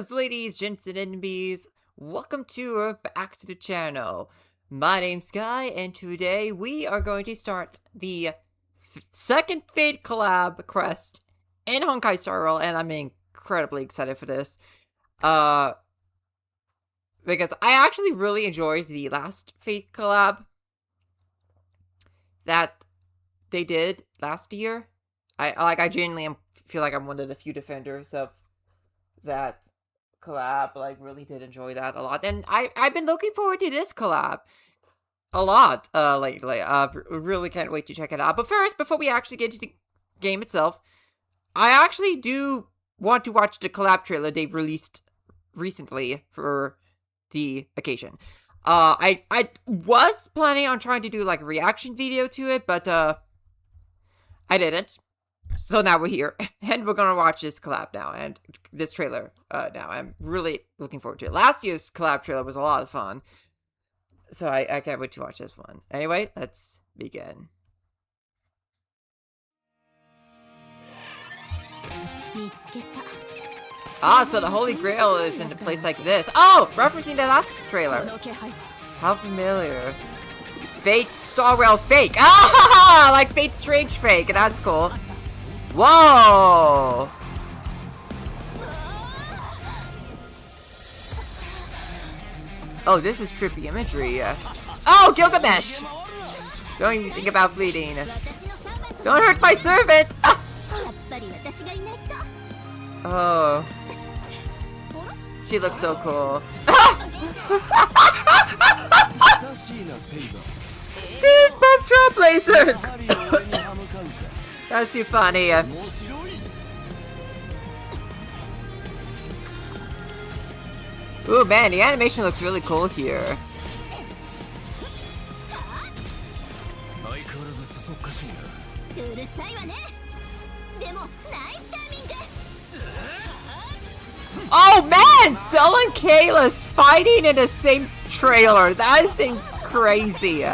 Greetings, ladies, gents, and enemies. Welcome back to the channel. My name's Sky, and today we are going to start the second Fate collab quest in Honkai Star Rail, and I'm incredibly excited for this. Because I actually really enjoyed the last Fate collab that they did last year. I genuinely feel like I'm one of the few defenders of that collab. Really did enjoy that a lot, and I've been looking forward to this collab a lot lately. Really can't wait to check it out. But first, before we actually get to the game itself, I actually do want to watch the collab trailer they've released recently for the occasion. I was planning on trying to do a reaction video to it, but I didn't. So now we're here, and we're gonna watch this collab now, and this trailer now. I'm really looking forward to it. Last year's collab trailer was a lot of fun, so I can't wait to watch this one. Anyway, let's begin. Ah, so the Holy Grail is in a place like this. Oh, referencing the last trailer. How familiar. Fate Star Rail Fake. Ah, like Fate Strange Fake. That's cool. Whoa! Oh, this is trippy imagery. Oh, Gilgamesh! Don't even think about fleeting. Don't hurt my servant! Ah! Oh. She looks so cool. Dude, both trailblazers! That's too funny. Ooh, man, the animation looks really cool here. Oh man, Stella and Kayla's fighting in the same trailer. That is crazy.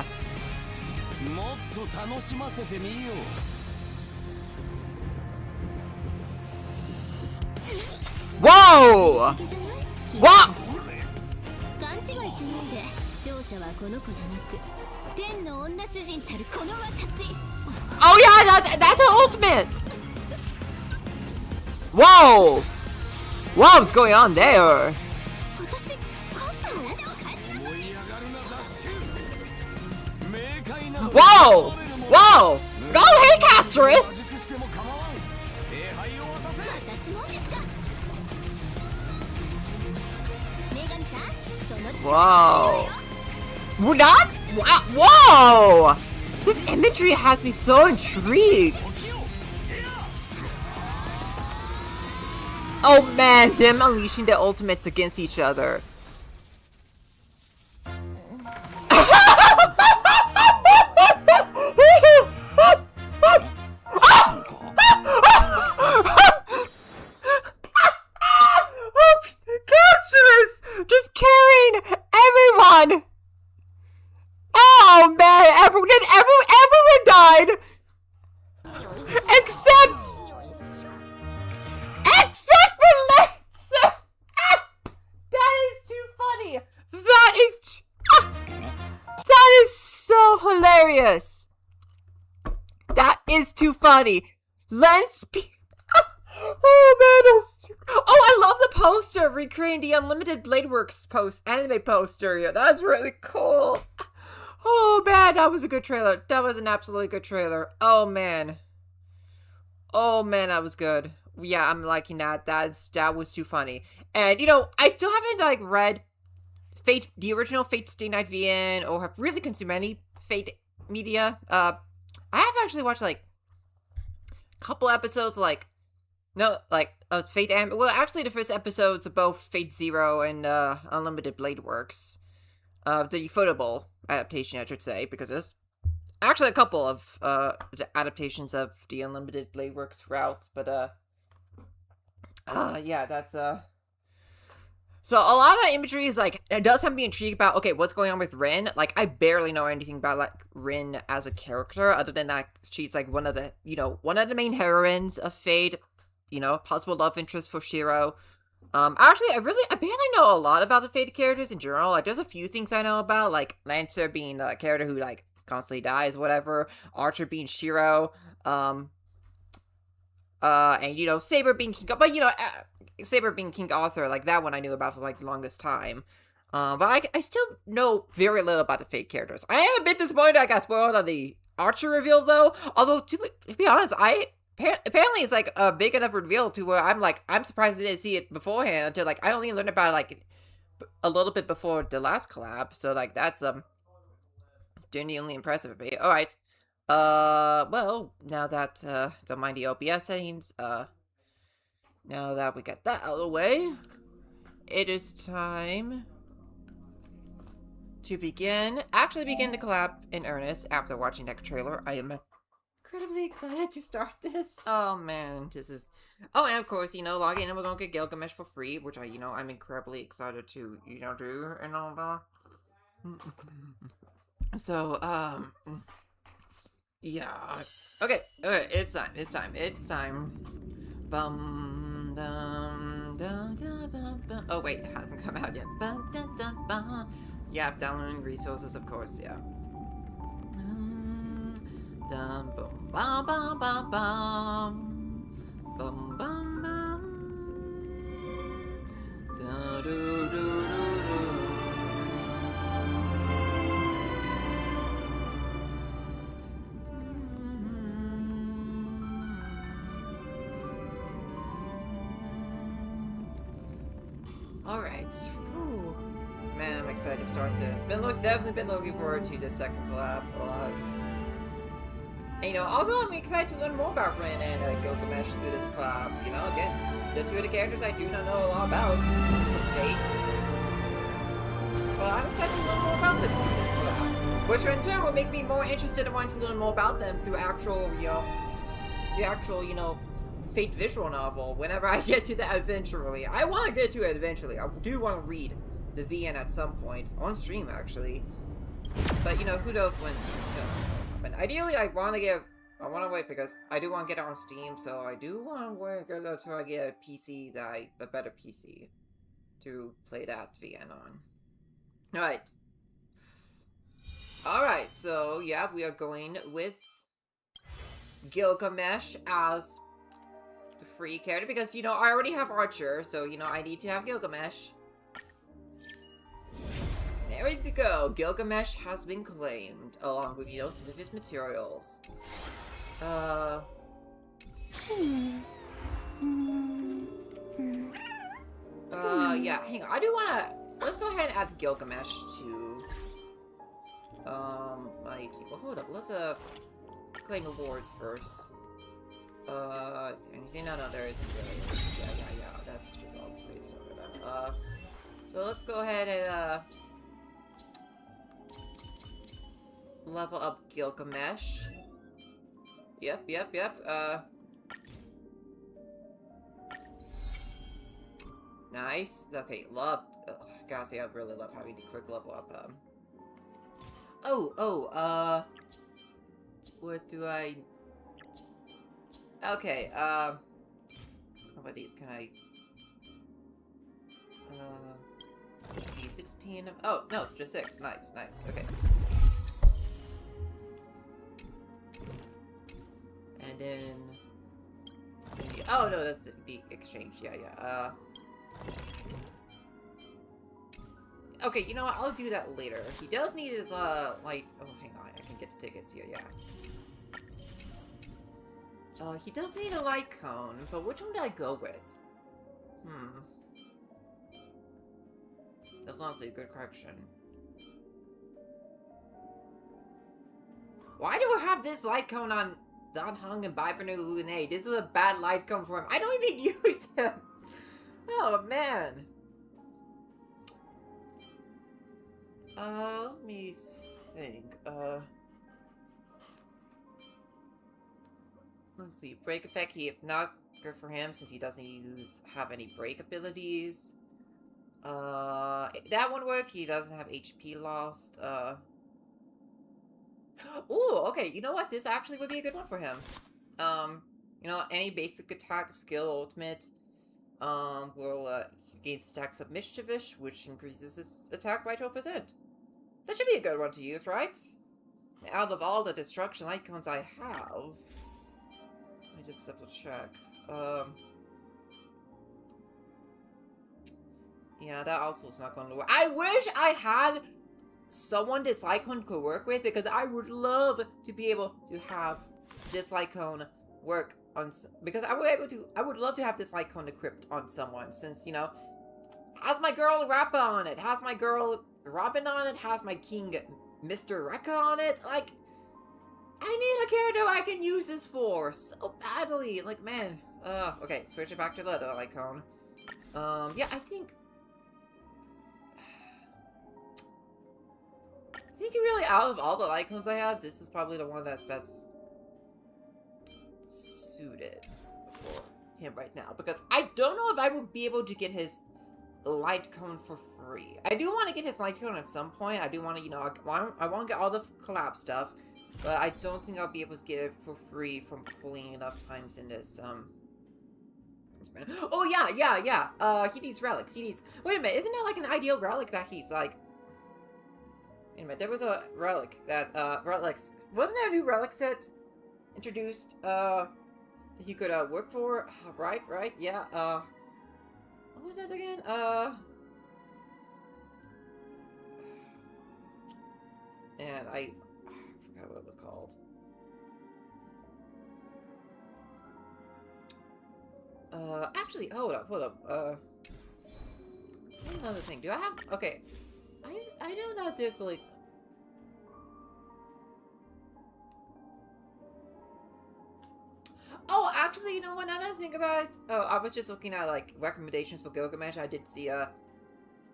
Whoa! What? Oh yeah, that's her ultimate! Whoa! What's going on there? Whoa! Whoa! Go ahead, Casterus! Whoa! Not? Whoa! This imagery has me so intrigued. Oh man, them unleashing their ultimates against each other. Just carrying everyone. Oh man, everyone died, except for Lisa. That is too funny. That is so hilarious. That is too funny. Oh man, that's too... Oh, I love the poster recreating the Unlimited Bladeworks anime poster. Yeah, that's really cool. Oh man, that was a good trailer. That was an absolutely good trailer. Oh man, that was good. Yeah, I'm liking that. That was too funny. And you know, I still haven't read the original Fate Stay Night VN, or have really consumed any Fate media. I have actually watched a couple episodes, Fate well, actually the first episodes of both Fate Zero and Unlimited Bladeworks. The Ufotable adaptation, I should say, because there's actually a couple of adaptations of the Unlimited Bladeworks route, but yeah, that's so a lot of imagery is it does have me intrigued about, okay, what's going on with Rin. I barely know anything about Rin as a character, other than that she's one of the main heroines of Fate, possible love interest for Shiro. Actually, I barely know a lot about the Fate characters in general. Like, there's a few things I know about, like Lancer being a character who like constantly dies, whatever. Archer being Shiro, um, and Saber being King, but Saber being King Arthur, like that one I knew about for like the longest time. But I still know very little about the Fate characters. I am a bit disappointed I got spoiled on the Archer reveal though. Although to be honest, apparently it's like a big enough reveal to where I'm surprised I didn't see it beforehand until like I only learned about it like a little bit before the last collab. So like that's genuinely impressive of me. All right. Well, now that don't mind the OBS settings. Now that we got that out of the way, it is time to actually begin the collab in earnest after watching that trailer. I am incredibly excited to start this. Oh man, this is... Oh, and of course, log in and we're gonna get Gilgamesh for free, which I'm incredibly excited to, do and all that. So, yeah. Okay, it's time. Bum, dum, dum, dum, bum, bum. Oh wait, it hasn't come out yet. Bum, dum, dum, bum. Yeah, downloading resources, of course, yeah. Dum, bum, bum, bum, bum, bum. Bum, bum, bum. Da, do, do, do, do. Alright. Man, I'm excited to start this. Definitely been looking forward to this second collab a lot. And, although I'm excited to learn more about Rin and Gilgamesh through this collab, again, the two of the characters I do not know a lot about from Fate. But I'm excited to learn more about them through this collab. Which in turn will make me more interested in wanting to learn more about them through actual, the actual, Fate visual novel whenever I get to that eventually. I want to get to it eventually. I do want to read the VN at some point. On stream, actually. But, who knows when, happen. Ideally, I want to wait because I do want to get it on Steam, so I do want to wait until I get a PC a better PC to play that VN on. Alright. Alright, so, yeah, we are going with Gilgamesh as the free character because, I already have Archer, so, I need to have Gilgamesh. There we go. Gilgamesh has been claimed, along with, some of his materials. Yeah, hang on. I do wanna... Let's go ahead and add Gilgamesh to... my team. Well, hold up. Let's, claim rewards first. Anything? No, there isn't really. Yeah. That's just all space over that. So let's go ahead and, level up Gilgamesh. Yep. Nice. Okay, gotta say, I really love having the quick level up, what do I... Okay, how about these? Can I... 16 of... Oh, no, it's just 6. Nice, okay. And then... Oh, no, that's the exchange. Yeah. Okay, you know what? I'll do that later. He does need his, like... Oh, hang on. I can get the tickets here, yeah. He does need a light cone, but which one do I go with? That's honestly a good correction. Why do I have this light cone on Don Hung and Bipenu Lune? This is a bad light cone for him. I don't even use him! Oh, man. Let me think. Let's see. Break effect, not good for him since he doesn't have any break abilities. That won't work. He doesn't have HP lost. Ooh, okay. You know what? This actually would be a good one for him. Any basic attack, skill, ultimate, will, gains stacks of Mischievous, which increases its attack by 12%. That should be a good one to use, right? Out of all the destruction icons I have... Let me just double check. Yeah, that also is not going to work. I wish I had someone this icon could work with, because I would love to be able to have this icon work on... Because I would love to have this icon equipped on someone, since, you know, has my girl Rappa on it, has my girl Robin on it, has my king Mr. Rekka on it. Like, I need a character I can use this for so badly. Like, man. Okay, switch it back to the other icon. Yeah, I think really, out of all the icons I have, this is probably the one that's best suited for him right now. Because I don't know if I would be able to get his light cone for free. I do want to get his light cone at some point. I do want to, you know, I want to get all the collab stuff. But I don't think I'll be able to get it for free from pulling enough times in this, Oh, yeah. He needs relics. Wait a minute, isn't there, like, an ideal relic that he's, like... Wait a minute, there was a relic that, relics... Wasn't there a new relic set introduced, he could, work for? Right, yeah, what was that again? And I forgot what it was called. Actually, hold up. Another thing. Do I have... Okay. I know that there's, like... Oh, actually, you know what? Now that I think about it... Oh, I was just looking at, like, recommendations for Gilgamesh. I did see,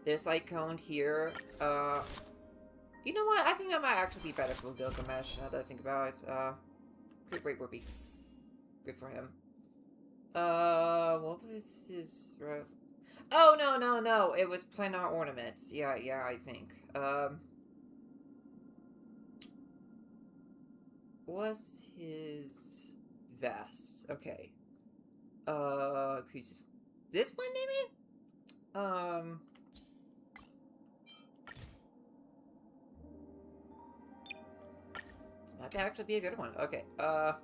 this icon here. You know what? I think that might actually be better for Gilgamesh, now that I think about it. Crit rate would be good for him. What was his... Oh, no. It was planar ornaments. Yeah, I think. Was his vest? Okay. Increases this one, maybe? This might actually be a good one. Okay, well,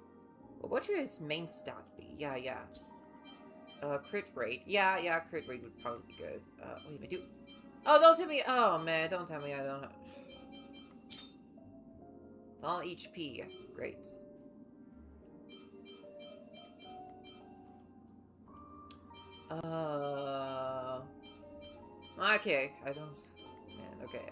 what should his main stat be? Yeah. Crit rate. Yeah, crit rate would probably be good. Wait a minute, Oh, don't tell me! Oh, man, don't tell me I don't know. All HP. Great. Okay, I don't... Man, okay,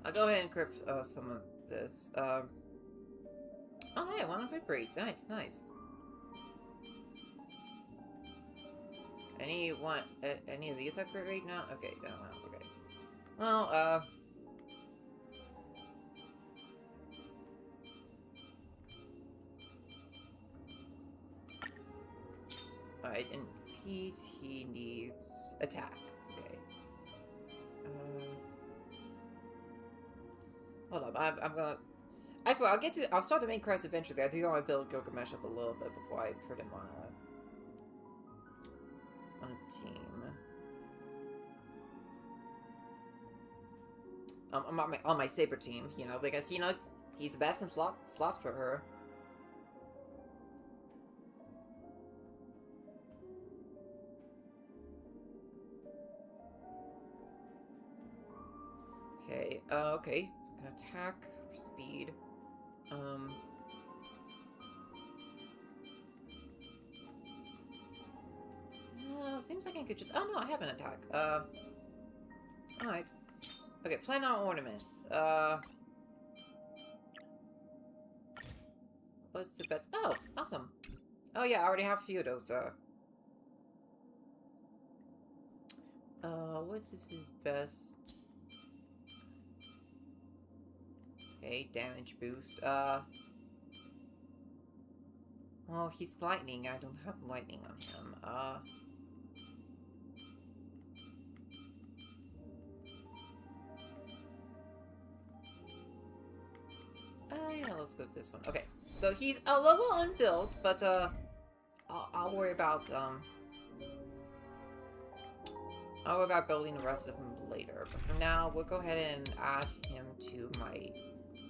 I'll go ahead and crypt, some of this, Oh, hey, one of it break. Nice. Any of these have crit rate now? Okay, no, okay. Well, alright, and he needs attack. Okay. Hold up, I'm gonna... I swear, I'll start the main quest eventually. I do want to build Gilgamesh up a little bit before I put him on a team. On my Saber team, you know, because, you know, he's the best in slot for her. Okay, okay. Attack, speed. Seems like I could just... Oh, no, I have an attack. Alright. Okay, planar ornaments. What's the best... Oh, awesome. Oh, yeah, I already have a few of those, what's his best... Okay, damage boost. Oh, he's lightning. I don't have lightning on him. let's go to this one. Okay, so he's a level unbuilt, but I'll worry about building the rest of them later. But for now, we'll go ahead and add him to my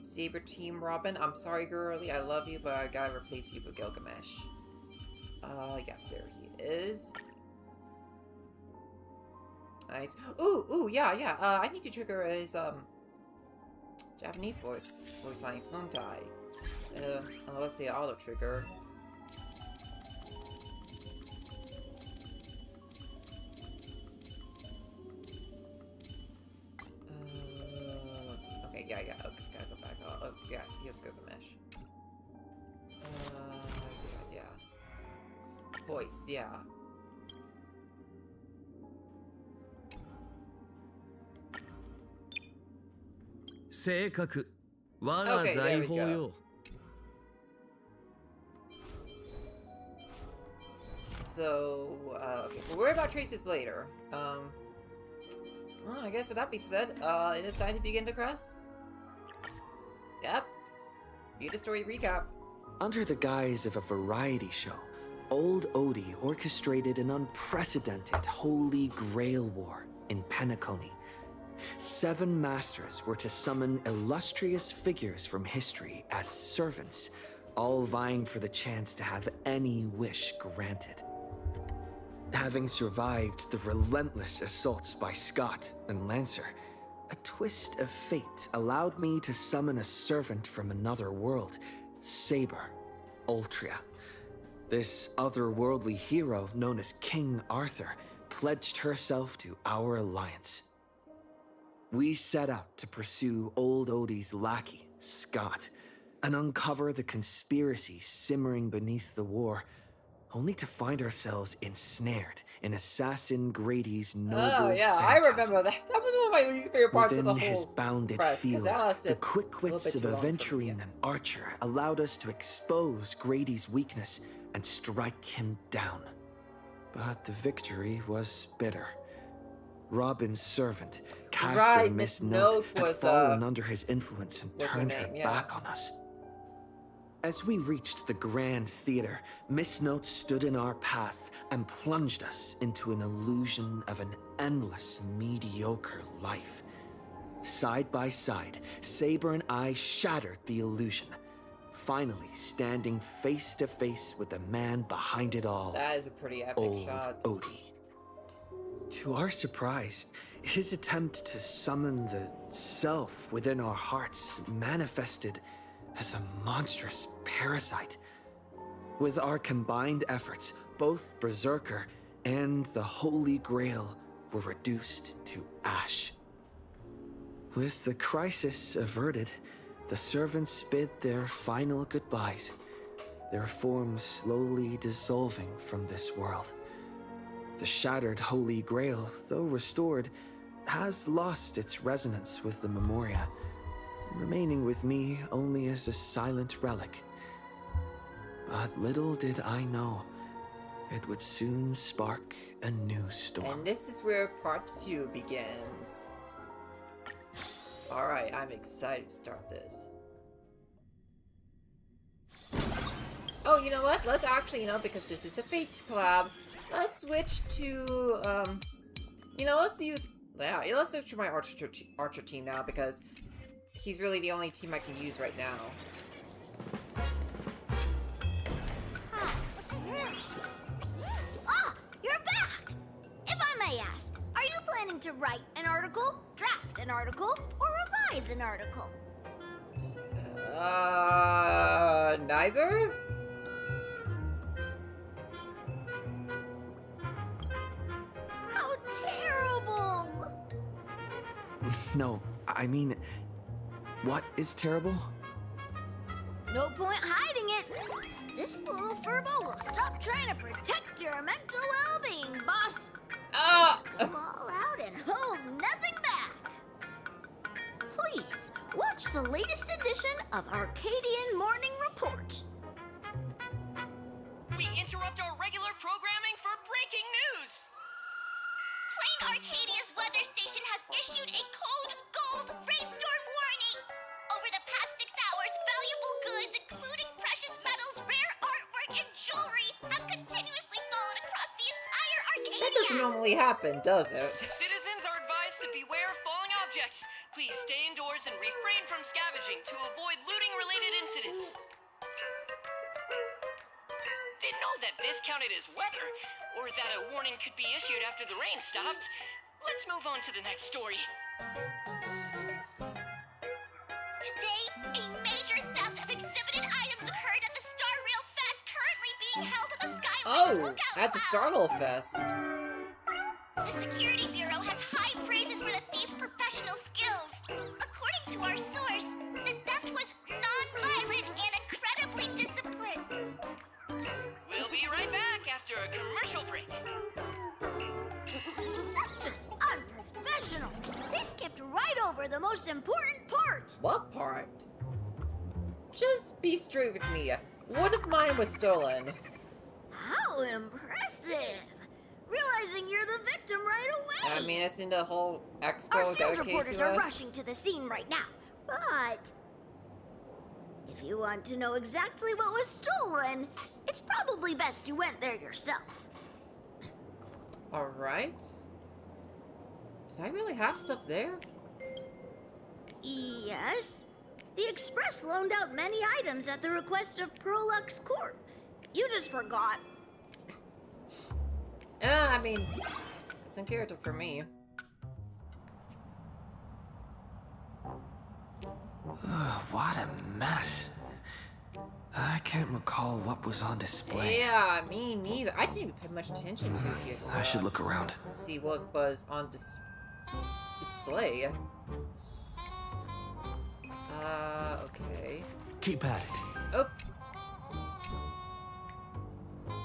Saber team. Robin, I'm sorry, girly, I love you, but I gotta replace you with Gilgamesh. Yeah, there he is. Nice. Ooh, yeah. I need to trigger his Japanese voice lines, don't I? Let's say auto trigger. Okay, yeah, okay, gotta go back. Oh, yeah, here's Gilgamesh. Yeah. Voice, yeah. Okay, there we go. So, okay, we'll worry about traces later. Well, I guess with that being said, it is time to begin the quest. Yep. Read the story recap. Under the guise of a variety show, Old Odie orchestrated an unprecedented Holy Grail war in Penacony. 7 masters were to summon illustrious figures from history as servants, all vying for the chance to have any wish granted. Having survived the relentless assaults by Scott and Lancer, a twist of fate allowed me to summon a servant from another world, Saber, Ultria. This otherworldly hero, known as King Arthur, pledged herself to our alliance. We set out to pursue Old Odie's lackey, Scott, and uncover the conspiracy simmering beneath the war, only to find ourselves ensnared in Assassin Grady's noble phantasm. I remember that. That was one of my least favorite parts of the whole his bounded field, the quick wits of Aventurine and Archer allowed us to expose Grady's weakness and strike him down. But the victory was bitter. Robin's servant, Caster Miss Note, had fallen under his influence and turned her back on us. As we reached the Grand Theater, Miss Note stood in our path and plunged us into an illusion of an endless, mediocre life. Side by side, Saber and I shattered the illusion, finally standing face to face with the man behind it all. That is a pretty epic shot. Old Odie. To our surprise, his attempt to summon the self within our hearts manifested as a monstrous parasite. With our combined efforts, both Berserker and the Holy Grail were reduced to ash. With the crisis averted, the servants bid their final goodbyes, their forms slowly dissolving from this world. The shattered Holy Grail, though restored, has lost its resonance with the Memoria, remaining with me only as a silent relic. But little did I know, it would soon spark a new storm. And this is where part 2 begins. Alright, I'm excited to start this. Oh, you know what? Let's actually, because this is a Fate collab, let's switch to, let's switch to my Archer team now, because he's really the only team I can use right now. Ah, you're back! If I may ask, are you planning to write an article, draft an article, or revise an article? Neither? How terrible! No, I mean, what is terrible? No point hiding it. This little furbo will stop trying to protect your mental well-being, boss. Come all out and hold nothing back. Please, watch the latest edition of Arcadian Morning Report. We interrupt our regular programming for breaking news! Plain Arcadia's weather station has issued a code gold rainstorm warning. Over the past 6 hours, valuable doesn't normally happen, does it? Citizens are advised to beware of falling objects. Please stay indoors and refrain from scavenging to avoid looting-related incidents. Didn't know that this counted as weather, or that a warning could be issued after the rain stopped. Let's move on to the next story. Today, a major theft of exhibited items occurred at the Star Rail Fest currently being held at the Skyway Oh, Lookout at the Club. Startle Fest. The Security Bureau has high praises for the thief's professional skills. According to our source, the theft was non-violent and incredibly disciplined. We'll be right back after a commercial break. That's just unprofessional. They skipped right over the most important part. What part? Just be straight with me. What if mine was stolen? How impressive. Realizing you're the victim right away. I mean, isn't the whole expo Our field dedicated reporters to are us? rushing to the scene right now. But if you want to know exactly what was stolen, it's probably best you went there yourself. Alright. Did I really have stuff there? Yes. The Express loaned out many items at the request of Prolux Corp. You just forgot. I mean, it's in character for me. What a mess. I can't recall what was on display. Yeah, me neither. I didn't even pay much attention to it here. I should look around. See what was on display. Okay. Keep at it. Oh.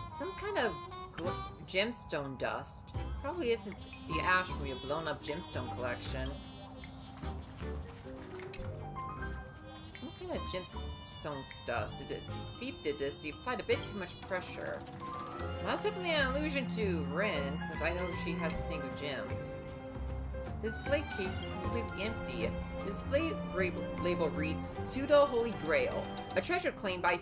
Some kind of gemstone dust. Probably isn't the ash from your blown up gemstone collection. Some kind of gemstone dust. The thief did this. He applied a bit too much pressure. Well, that's definitely an allusion to Rin, since I know she has a thing with gems. The display case is completely empty. The display label reads, Pseudo Holy Grail, a treasure claimed by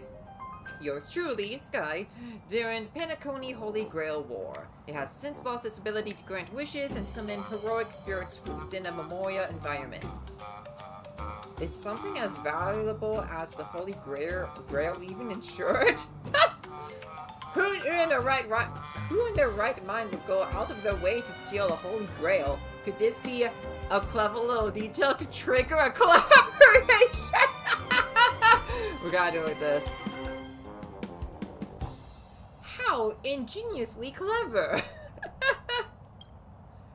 yours truly, Sky, during the Penacony Holy Grail War. It has since lost its ability to grant wishes and summon heroic spirits within a Memoria environment. Is something as valuable as the Holy Grail even insured? Who in their right mind would go out of their way to steal a Holy Grail? Could this be a clever little detail to trigger a collaboration? We gotta do with this. How ingeniously clever!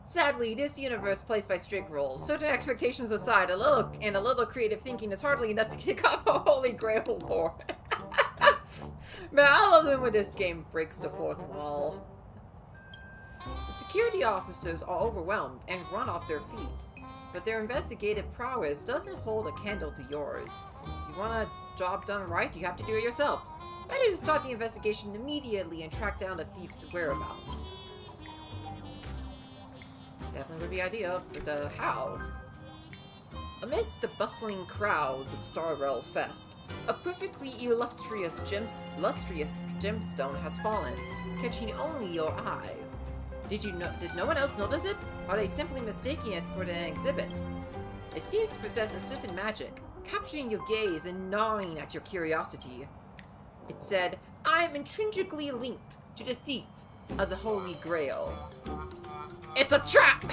Sadly, this universe plays by strict rules. Certain expectations aside, a little creative thinking is hardly enough to kick off a Holy Grail war. Man, I love them when this game breaks the fourth wall. The security officers are overwhelmed and run off their feet, but their investigative prowess doesn't hold a candle to yours. If you want a job done right, you have to do it yourself. Better to start the investigation immediately and track down the thief's whereabouts. Definitely would be ideal, but the how? Amidst the bustling crowds of Star Rail Fest, a perfectly illustrious gemstone has fallen, catching only your eye. Did no one else notice it? Are they simply mistaking it for an exhibit? It seems to possess a certain magic, capturing your gaze and gnawing at your curiosity. It said, I am intrinsically linked to the thief of the Holy Grail. It's a trap!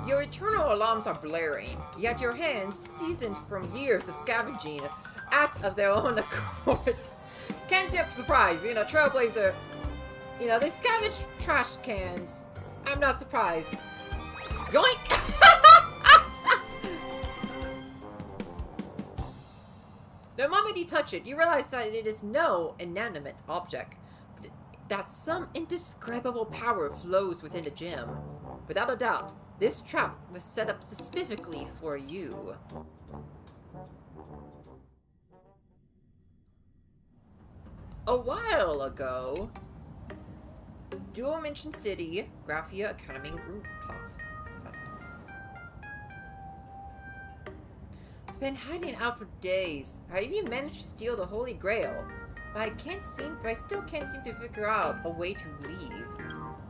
Your eternal alarms are blaring, yet your hands, seasoned from years of scavenging, act of their own accord. Can't be surprised, Trailblazer, they scavenge trash cans. I'm not surprised. Yoink! The moment you touch it, you realize that it is no inanimate object, but that some indescribable power flows within the gem. Without a doubt, this trap was set up specifically for you. A while ago, Dual Dimension City, Graphia Academy rooftop. I've been hiding out for days. I even managed to steal the Holy Grail. but I still can't seem to figure out a way to leave.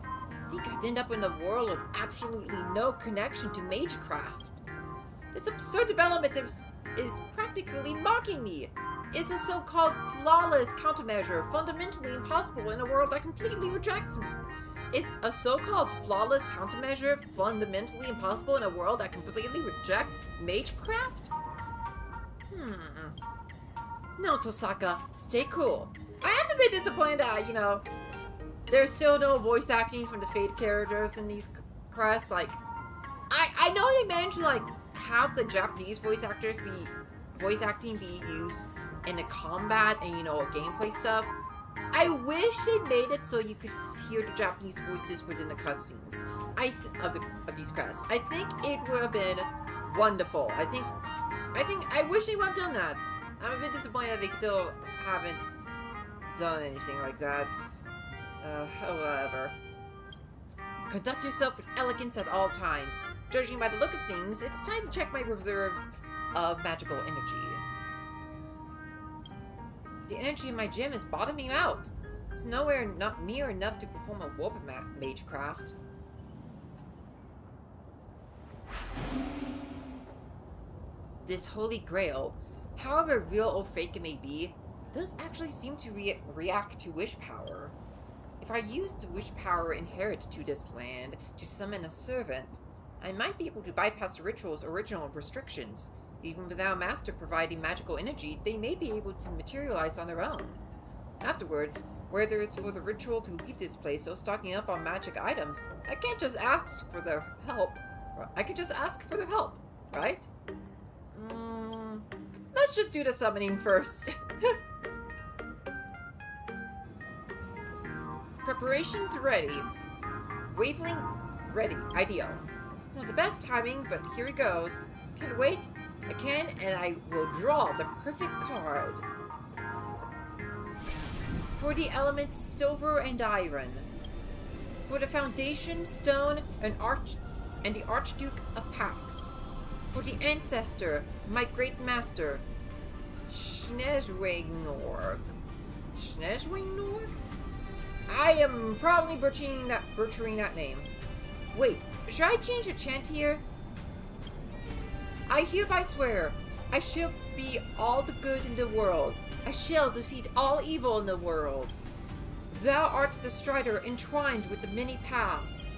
I think I'd end up in a world with absolutely no connection to magecraft. This absurd development is practically mocking me. Is a so-called flawless countermeasure fundamentally impossible in a world that completely rejects me? Is a so-called flawless countermeasure fundamentally impossible in a world that completely rejects magecraft? No, Tosaka, stay cool. I am a bit disappointed that, you know, there's still no voice acting from the Fate characters in these crests. Like, I know they managed to, like, have the Japanese voice acting be used in the combat and, you know, gameplay stuff. I wish they made it so you could hear the Japanese voices within the cutscenes of these crests. I think it would have been wonderful. I wish they would have done that. I'm a bit disappointed that they still haven't done anything like that. Whatever. Conduct yourself with elegance at all times. Judging by the look of things, it's time to check my reserves of magical energy. The energy in my gym is bottoming out. It's nowhere not near enough to perform a warp magecraft. This Holy Grail, however real or fake it may be, does actually seem to react to wish power. If I used the wish power inherited to this land to summon a servant, I might be able to bypass the ritual's original restrictions. Even without Master providing magical energy, they may be able to materialize on their own. Afterwards, whether it's for the ritual to leave this place or stocking up on magic items, I can't just ask for their help. I could just ask for their help, right? Let's just do the summoning first. Preparations ready. Wavelength ready. Ideal. It's not the best timing, but here it goes. Can't wait. I can, and I will draw the perfect card. For the elements silver and iron. For the foundation stone and the Archduke of Pax. For the ancestor, my great master, Schnezwegnorg. Schnezwegnorg? I am probably butchering that name. Wait, should I change the chant here? I hereby swear, I shall be all the good in the world. I shall defeat all evil in the world. Thou art the strider entwined with the many paths.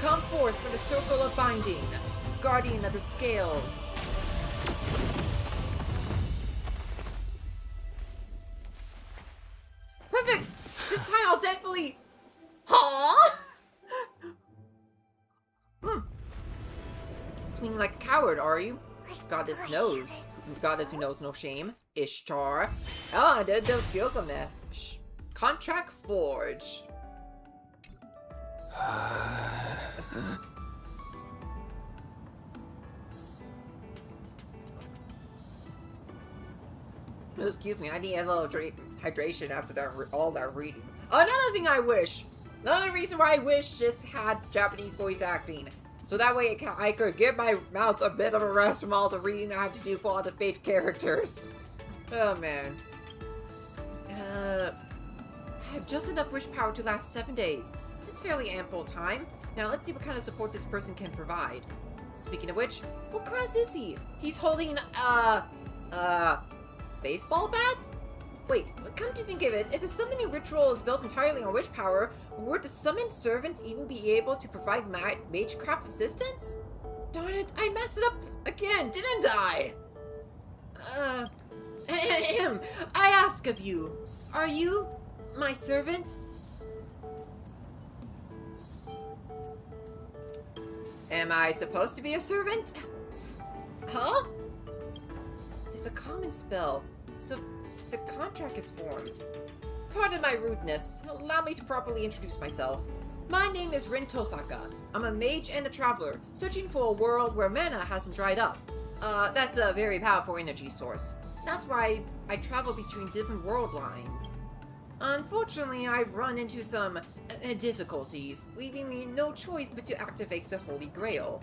Come forth from the circle of binding, guardian of the scales. Perfect! This time I'll definitely... Huh? Feeling like a coward, are you? Goddess who knows no shame. Ishtar. Ah, there's Gilgamesh. Contract forged. Excuse me, I need a little hydration after all that reading. Another thing I wish! Another reason why I wish just had Japanese voice acting. So that way I could give my mouth a bit of a rest from all the reading I have to do for all the Fate characters. Oh man. I have just enough wish power to last 7 days. That's fairly ample time. Now let's see what kind of support this person can provide. Speaking of which, what class is he? He's holding baseball bat? Wait, come to think of it, if the summoning ritual is built entirely on wish power, would the summoned servant even be able to provide magecraft assistance? Darn it, I messed it up again, didn't I? I ask of you, are you my servant? Am I supposed to be a servant? Huh? There's a common spell, so the contract is formed. Pardon my rudeness. Allow me to properly introduce myself. My name is Rin Tosaka. I'm a mage and a traveler, searching for a world where mana hasn't dried up. That's a very powerful energy source. That's why I travel between different world lines. Unfortunately, I've run into some difficulties, leaving me no choice but to activate the Holy Grail.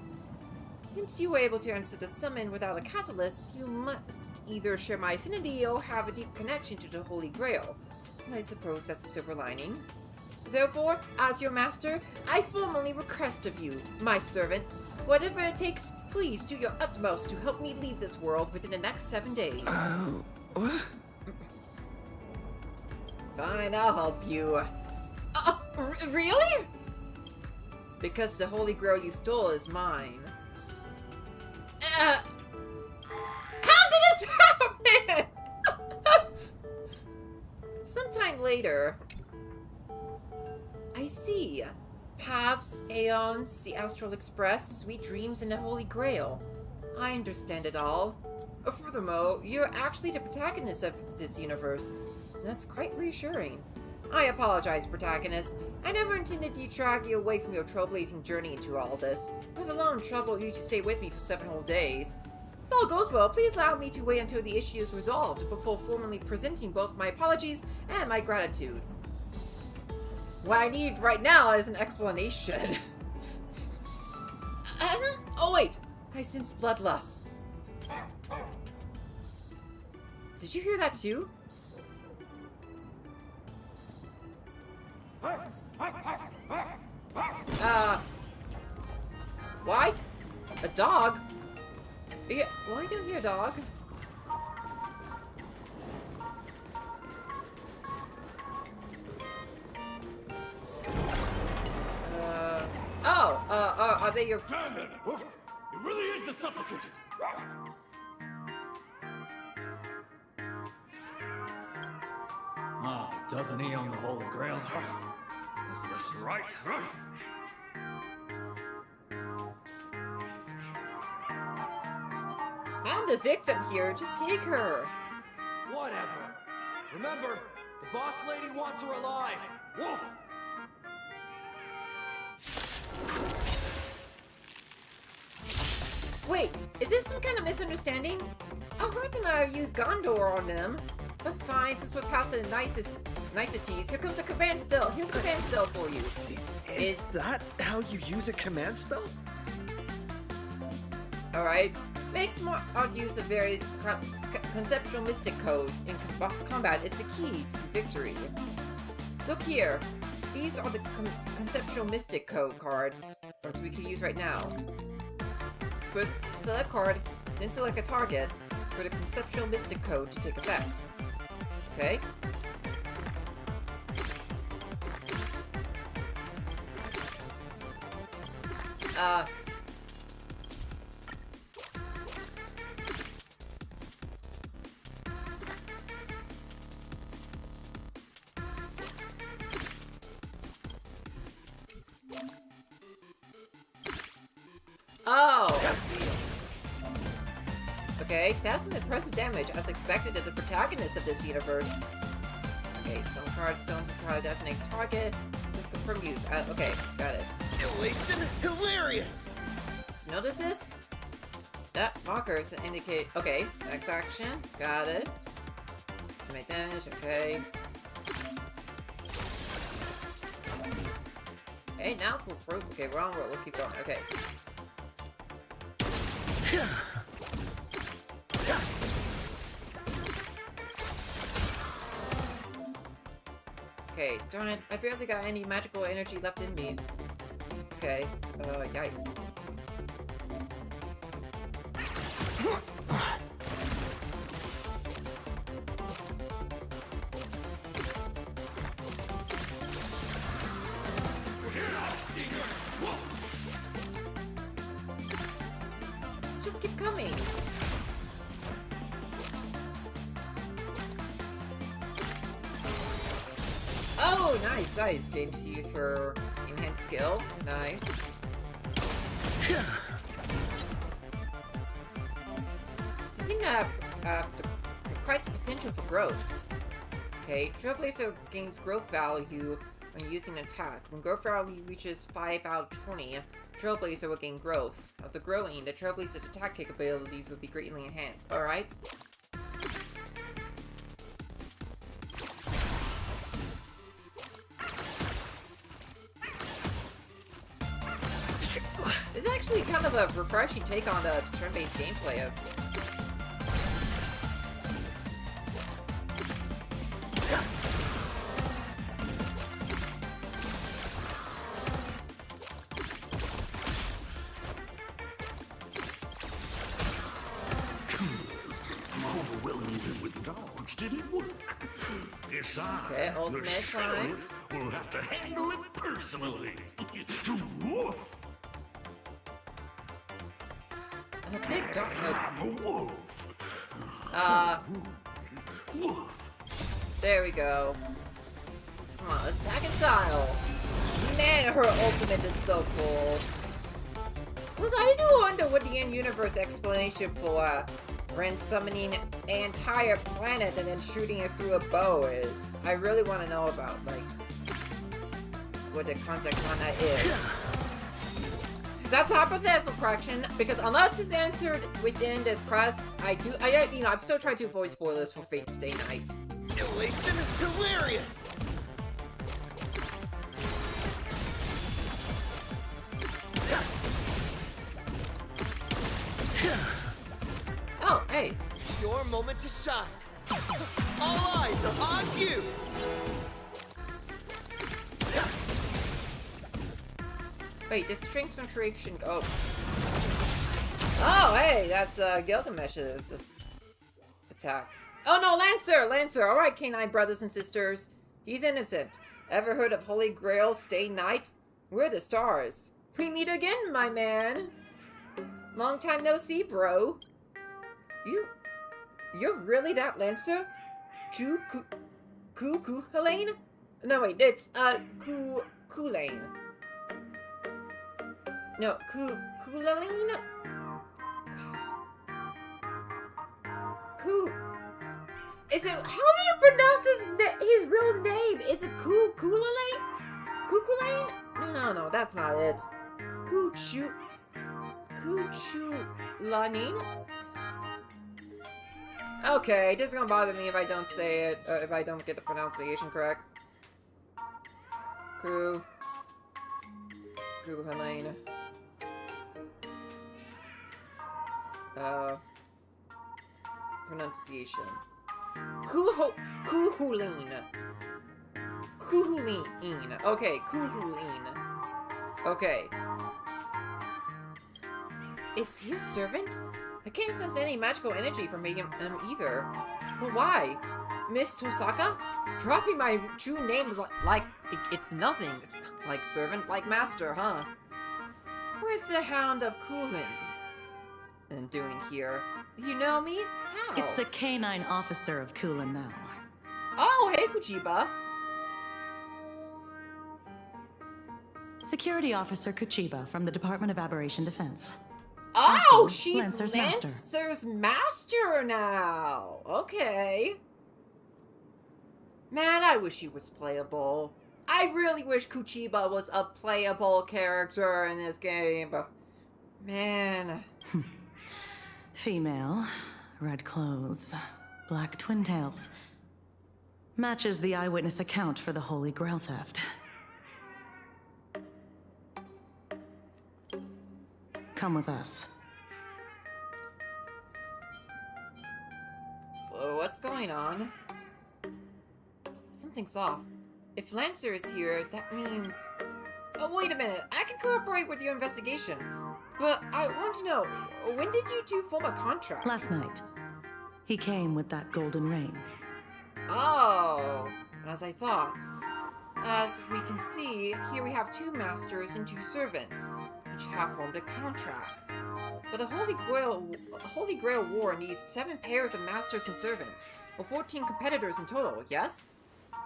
Since you were able to answer the summon without a catalyst, you must either share my affinity or have a deep connection to the Holy Grail. I suppose that's the silver lining. Therefore, as your master, I formally request of you, my servant, whatever it takes, please do your utmost to help me leave this world within the next 7 days. What? Fine, I'll help you. Really? Because the Holy Grail you stole is mine. How did this happen? Sometime later. I see. Paths, Aeons, the Astral Express, Sweet Dreams, and the Holy Grail. I understand it all. Furthermore, you're actually the protagonist of this universe. That's quite reassuring. I apologize, protagonist. I never intended to drag you away from your trailblazing journey into all this, let alone trouble you to stay with me for 7 whole days. If all goes well, please allow me to wait until the issue is resolved before formally presenting both my apologies and my gratitude. What I need right now is an explanation. Oh wait, I sense bloodlust. Did you hear that too? Why? A dog? Yeah, why do you hear a dog? Are they your It really is the supplicant! Doesn't he own the Holy Grail? Is this right? I'm the victim here, just take her. Whatever. Remember, the boss lady wants her alive. Woof! Wait, is this some kind of misunderstanding? I heard them use Gondor on them. But fine, since we're past the niceties, here comes a command still. Here's a command still for you. Is that how you use a command spell? Alright. Makes more art use of various conceptual mystic codes in combat is the key to victory. Look here. These are the conceptual mystic code cards that we can use right now. First, select a card, then select a target for the conceptual mystic code to take effect. Okay? Oh! I see. Okay, that's some impressive damage, as expected of the protagonist of this universe. Okay, some cards don't designate target. Let's confirm use. Okay, got it. Elation? Hilarious! Notice this? That markers that indicate. Okay, next action. Got it. Estimate damage. Okay. Okay, now for okay, we're on roll. We'll keep going. Okay. Okay, darn it, I barely got any magical energy left in me. Okay, yikes. Just keep coming. Oh, nice, nice. Game to use her enhanced skill. Nice. You seem to have quite the potential for growth. Okay, Trailblazer gains growth value when using an attack. When growth value reaches 5 out of 20, Trailblazer will gain growth. After growing, the Trailblazer's attack capabilities will be greatly enhanced. Alright. This is actually kind of a refreshing take on the turn-based gameplay of... Overwhelming them with dogs didn't work. Guess Okay, the ultimate time. sheriff, will have to handle it personally. Woof! A big dog. I'm a wolf. Woof. There we go. Come on, let's attack in style. Man, her ultimate is so cool. Because I do wonder what the in-universe explanation for Ren summoning an entire planet and then shooting it through a bow is. I really want to know about, like, what the context on that is. That's a hypothetical correction, because unless it's answered within this quest, I'm still trying to avoid spoilers for Fate Stay Night. Elation hilarious! Oh, hey. Your moment to shine. All eyes are on you! Wait, this strength concentration. Oh. Oh, hey, that's Gilgamesh's attack. Oh no, Lancer! Lancer! Alright, Canine brothers and sisters. He's innocent. Ever heard of Holy Grail Stay Night? We're the stars. We meet again, my man. Long time no see, bro. You're really that Lancer? Helene? No, wait, it's, Kulane. No, Kulaline? Is it, how do you pronounce his real name? Is it Kulane? No, that's not it. Kuchulanin? Okay, it doesn't gonna bother me if I don't say it, if I don't get the pronunciation correct. Helene. Pronunciation. Kuhulin. Okay, Kuhulin. Okay. Is he a servant? I can't sense any magical energy from him either. But why? Miss Tosaka? Dropping my true name is like it's nothing. Like servant, like master, huh? Where's the Hound of Kulin doing here? You know me? How? It's the canine officer of Kulin now. Oh, hey, Kuchiba. Security Officer Kuchiba from the Department of Aberration Defense. Oh, Also, she's Lancer's master now. Okay. Man, I wish he was playable. I really wish Kuchiba was a playable character in this game, but man. Female, red clothes, black twin tails. Matches the eyewitness account for the Holy Grail theft. Come with us. What's going on? Something's off. If Lancer is here, that means... Oh, wait a minute. I can cooperate with your investigation. But I want to know, when did you two form a contract? Last night. He came with that golden ring. Oh, as I thought. As we can see, here we have 2 masters and 2 servants, which have formed a contract. But the Holy Grail War needs 7 pairs of masters and servants, or 14 competitors in total, yes?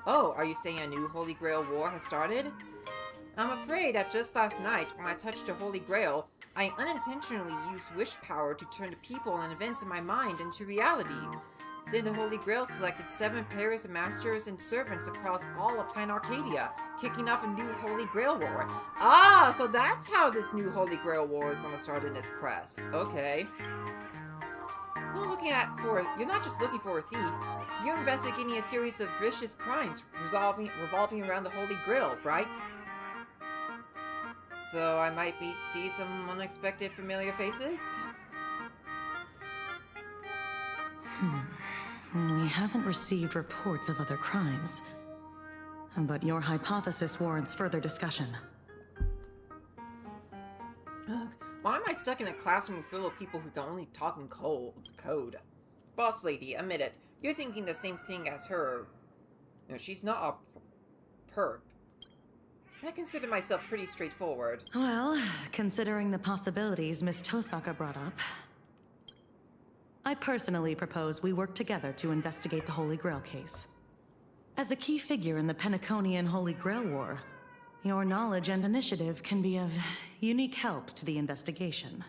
Oh, are you saying a new Holy Grail War has started? I'm afraid that just last night, when I touched the Holy Grail, I unintentionally used wish power to turn the people and events in my mind into reality. Then the Holy Grail selected 7 pairs of masters and servants across all of Planet Arcadia, kicking off a new Holy Grail War. Ah, so that's how this new Holy Grail War is going to start in this quest. Okay. You're not just looking for a thief. You're investigating a series of vicious crimes revolving around the Holy Grail, right? So I might see some unexpected familiar faces? We haven't received reports of other crimes. But your hypothesis warrants further discussion. Ugh, why am I stuck in a classroom full of people who can only talk in code? Boss lady, admit it. You're thinking the same thing as her. No, she's not a perp. I consider myself pretty straightforward. Well, considering the possibilities Miss Tosaka brought up, I personally propose we work together to investigate the Holy Grail case. As a key figure in the Penaconian Holy Grail War, your knowledge and initiative can be of unique help to the investigation.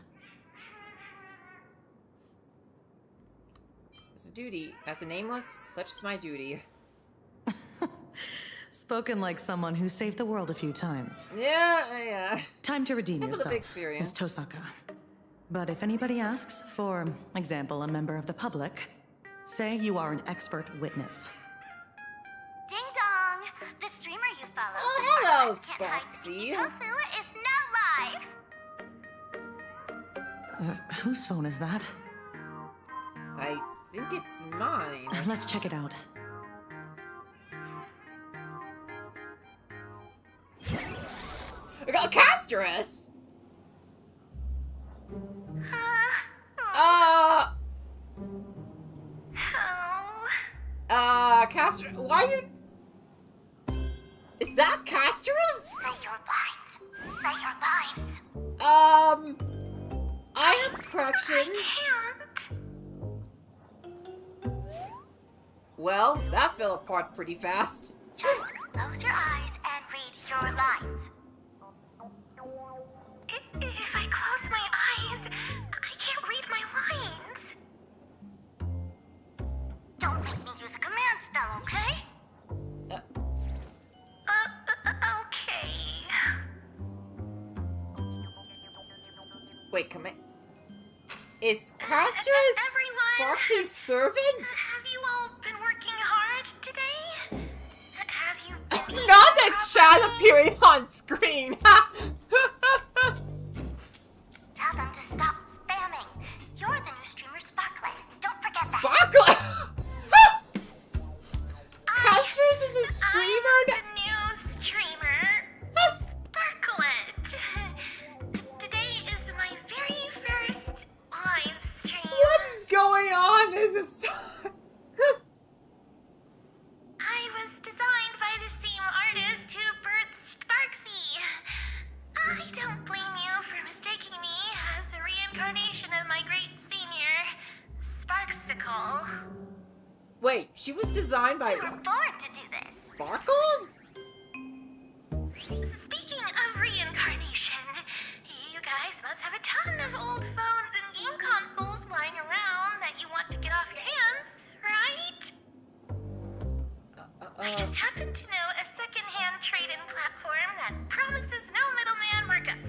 As a duty, as a nameless, such is my duty. Spoken like someone who saved the world a few times. Yeah. Time to redeem Have a yourself, big experience. Miss Tosaka. But if anybody asks, for example, a member of the public, say you are an expert witness. Ding dong! The streamer you follow. Oh, hello, Sparksy. Sparksy. Tofu is now live. Whose phone is that? I think it's mine. Let's check it out. I got Castrus! Castrus, why are you... Is that Castrus? Say your lines. Say your lines. I have corrections. Well, that fell apart pretty fast. Just close your eyes and read your lines. If I close my eyes, I can't read my lines. Don't make me use a command spell, okay? Okay. Wait, command... Is Castrus Everyone, Sparksy's servant? have you all been working hard today? Have you been Not that chat appearing on screen! Tell them to stop spamming. You're the new streamer Sparklet. Don't forget that. Sparklet! Castrus is a streamer? I'm the new streamer, Sparklet. Today is my very first live stream. What is going on? Is this... I was designed by the same artist who birthed Sparksy. I don't blame you for mistaking me as a reincarnation of my great senior, Sparksicle. Wait, she was designed by... We were born to do this. Sparkle? Speaking of reincarnation, you guys must have a ton of old phones and game consoles lying around that you want to get off your hands, right? I just happen to know a second-hand trade-in platform that promises no middleman markups.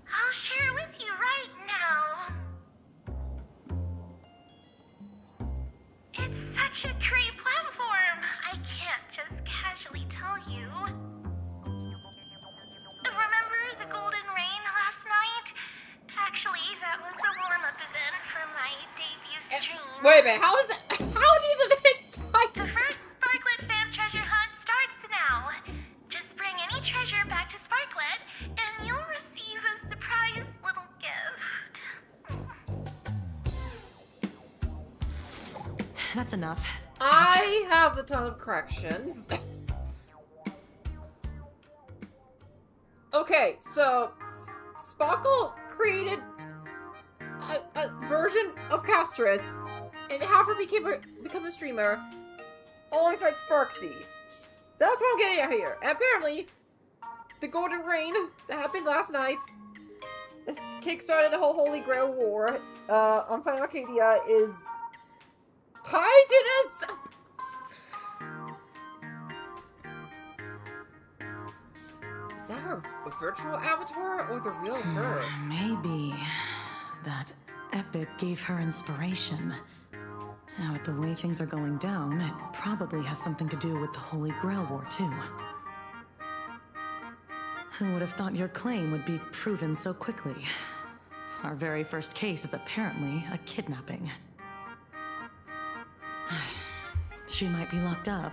I'll share it with you right now. It's such a great platform. I can't just casually tell you. Remember the Golden Rain last night? Actually, that was a warm-up event for my debut stream. Wait a minute, how is it... How are these events The first Sparklet fan treasure hunt starts now. Just bring any treasure back to Sparklet, and you'll receive a surprise little gift. That's enough. I have a ton of corrections. Okay, so Sparkle created a version of Castrus and have her become a streamer alongside Sparksy. That's what I'm getting at here. And apparently, the Golden Rain that happened last night kickstarted the whole Holy Grail War on Planet Arcadia is tied to this. Is that her virtual avatar or the real her? Maybe that epic gave her inspiration. Now, with the way things are going down, it probably has something to do with the Holy Grail War, too. Who would have thought your claim would be proven so quickly? Our very first case is apparently a kidnapping. She might be locked up,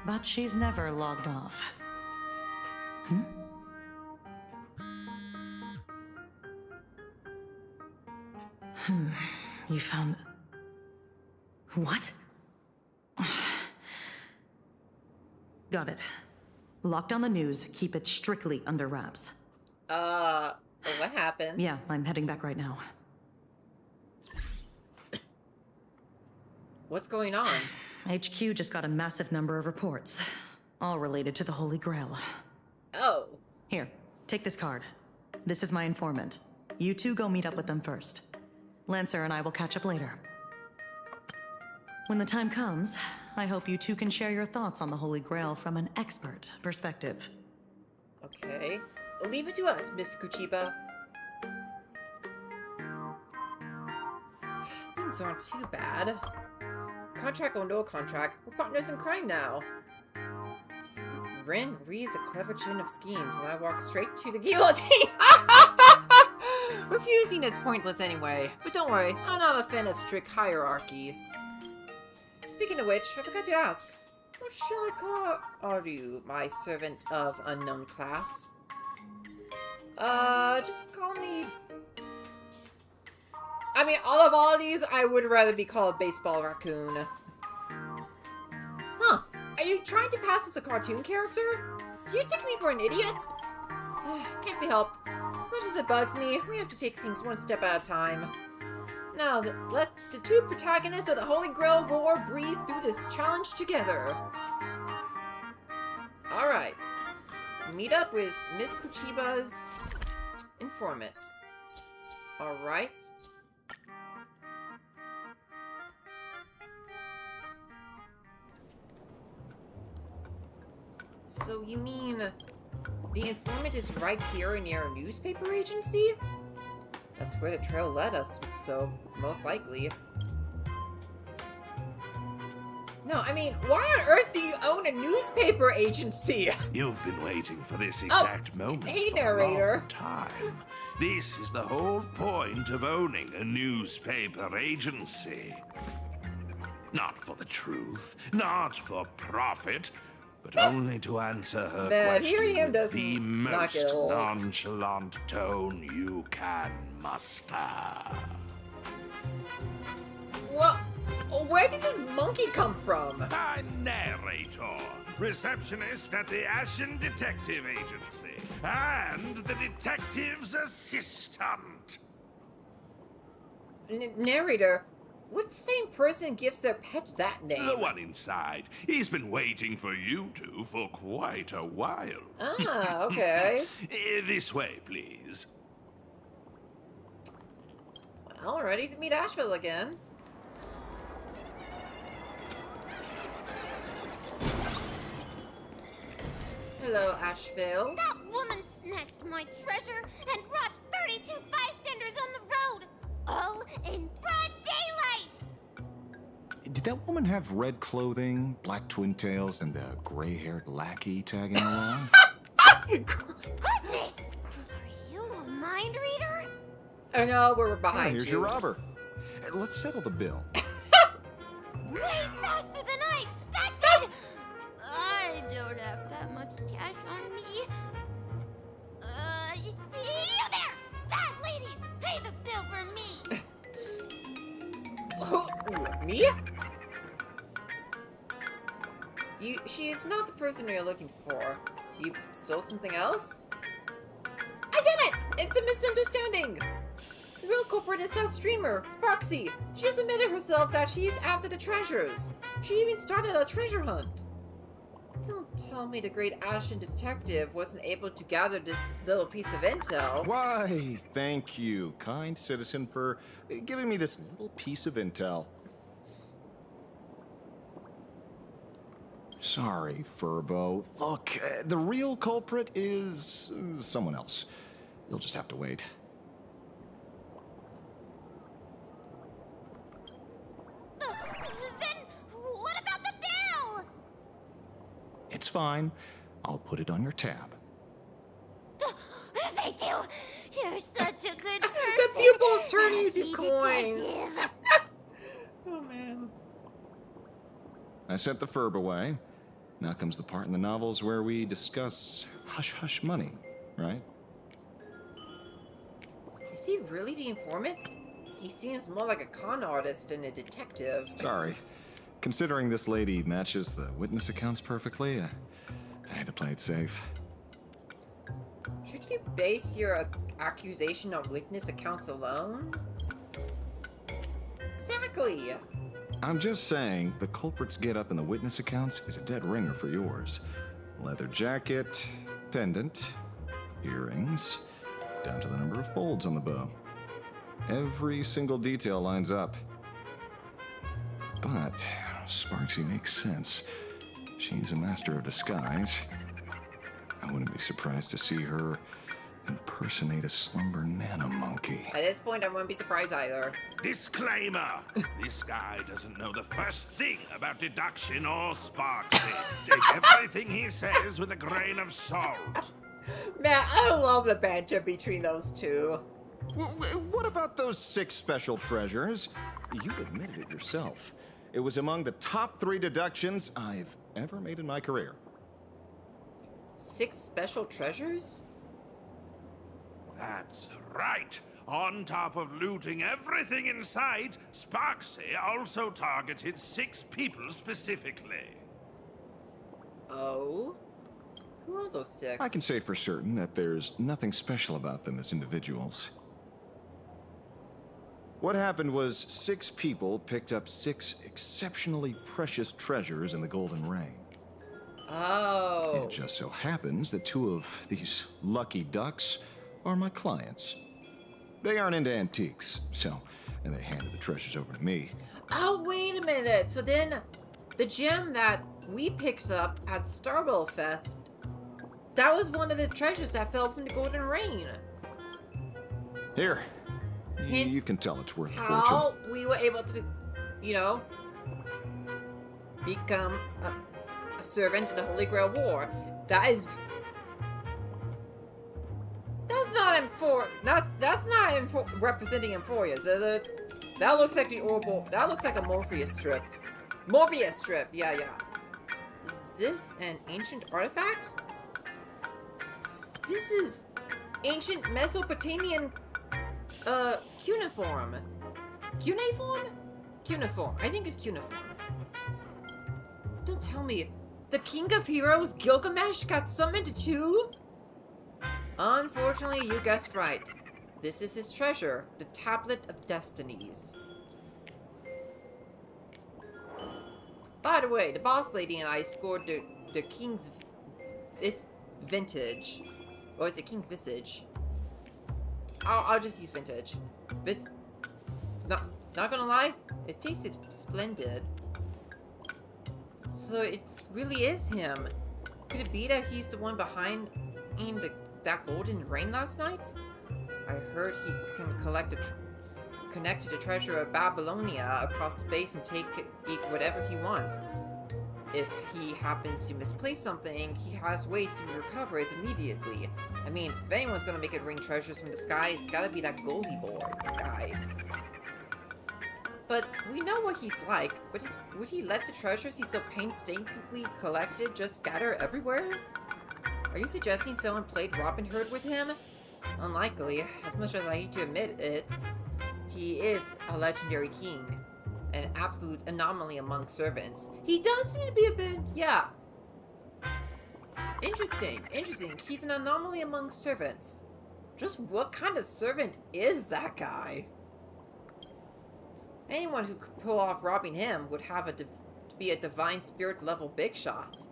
but she's never logged off. You found... What? Got it. Lock down the news. Keep it strictly under wraps. What happened? Yeah, I'm heading back right now. What's going on? HQ just got a massive number of reports, all related to the Holy Grail. Oh. Here, take this card. This is my informant. You two go meet up with them first. Lancer and I will catch up later. When the time comes, I hope you two can share your thoughts on the Holy Grail from an expert perspective. Okay. Leave it to us, Miss Kuchiba. Things aren't too bad. Contract or no contract, we're partners in crime now. Ren reads a clever chain of schemes, and I walk straight to the guillotine. Refusing is pointless anyway, but don't worry, I'm not a fan of strict hierarchies. Speaking of which, I forgot to ask, what shall I call you, my servant of unknown class? Just call me... I mean, all of these, I would rather be called Baseball Raccoon. Huh, are you trying to pass as a cartoon character? Do you take me for an idiot? Can't be helped. As much as it bugs me, we have to take things one step at a time. Now, let the two protagonists of the Holy Grail War breeze through this challenge together. Alright. Meet up with Miss Kuchiba's informant. Alright. So you mean the informant is right here near a newspaper agency? That's where the trail led us, so most likely. No, I mean, why on earth do you own a newspaper agency? You've been waiting for this exact moment hey, for narrator. a long time. This is the whole point of owning a newspaper agency. Not for the truth, not for profit, but only to answer her Man, question here he am with does the not get most old. nonchalant tone you can muster. Well, where did this monkey come from? A narrator, receptionist at the Ashen Detective Agency, and the detective's assistant. Narrator? What same person gives their pet that name? The one inside. He's been waiting for you two for quite a while. Ah, okay. This way, please. Well, ready to meet Asheville again. Hello, Asheville. That woman snatched my treasure and robbed 32 bystanders on the road, all in broad daylight! Did that woman have red clothing, black twin tails, and a gray-haired lackey tagging along? Goodness! Are you a mind reader? Oh no, we're behind Here's your robber. Let's settle the bill. Way faster than I expected! I don't have that much cash on me. You there! That lady! Pay the bill for me! Me? She is not the person you're looking for. You stole something else? I get it! It's a misunderstanding! The real culprit is our streamer, Sparksy. She just admitted herself that she's after the treasures. She even started a treasure hunt. Don't tell me the great Ashen Detective wasn't able to gather this little piece of intel. Why, thank you, kind citizen, for giving me this little piece of intel. Sorry, Furbo. Look, the real culprit is someone else. You'll just have to wait. Then what about the bill? It's fine. I'll put it on your tab. But a good The person. pupils turn into Sassy coins. detective. Oh man. I sent the Ferb away. Now comes the part in the novels where we discuss hush-hush money, right? Is he really the informant? He seems more like a con artist than a detective. Sorry. Considering this lady matches the witness accounts perfectly, I had to play it safe. Should you base your accusation on witness accounts alone? Exactly. I'm just saying, the culprit's get-up in the witness accounts is a dead ringer for yours. Leather jacket, pendant, earrings, down to the number of folds on the bow. Every single detail lines up. But Sparksy makes sense. She's a master of disguise. I wouldn't be surprised to see her impersonate a slumber nana monkey. At this point, I wouldn't be surprised either. Disclaimer! This guy doesn't know the first thing about deduction or Sparksy. Take everything he says with a grain of salt. Man, I love the banter between those two. What about those 6 special treasures? You admitted it yourself. It was among the top 3 deductions I've ever made in my career. 6 special treasures? That's right. On top of looting everything in sight, Sparksy also targeted 6 people specifically. Oh? Who are those 6? I can say for certain that there's nothing special about them as individuals. What happened was 6 people picked up 6 exceptionally precious treasures in the Golden Rain. Oh. It just so happens that 2 of these lucky ducks are my clients. They aren't into antiques, and they handed the treasures over to me. Oh, wait a minute. So then, the gem that we picked up at Starwell Fest, that was one of the treasures that fell from the Golden Rain. Here. Hence You can tell it's worth a how fortune. we were able to, you know, become a servant in the Holy Grail War. That's not representing Emphoria. So that looks like the Orbital. That looks like a Morpheus strip. Morbius strip. Yeah. Is this an ancient artifact? This is ancient Mesopotamian cuneiform. Cuneiform? I think it's cuneiform. Don't tell me. The King of Heroes, Gilgamesh, got summoned too? Unfortunately, you guessed right. This is his treasure, the Tablet of Destinies. By the way, the boss lady and I scored the King's Vintage. Or is it King Visage? I'll just use Vintage. Not gonna lie, it tasted splendid. So it really is him. Could it be that he's the one behind that golden rain last night? I heard he can connect to the treasure of Babylonia across space and take whatever he wants. If he happens to misplace something, he has ways to recover it immediately. I mean, if anyone's gonna make it rain treasures from the sky, it's gotta be that Goldie boy guy. But we know what he's like. Would he let the treasures he so painstakingly collected just scatter everywhere? Are you suggesting someone played Robin Hood with him? Unlikely, as much as I hate to admit it. He is a legendary king. An absolute anomaly among servants. He does seem to be a bit, yeah. Interesting. He's an anomaly among servants. Just what kind of servant is that guy? Anyone who could pull off robbing him would have to be a divine spirit level big shot.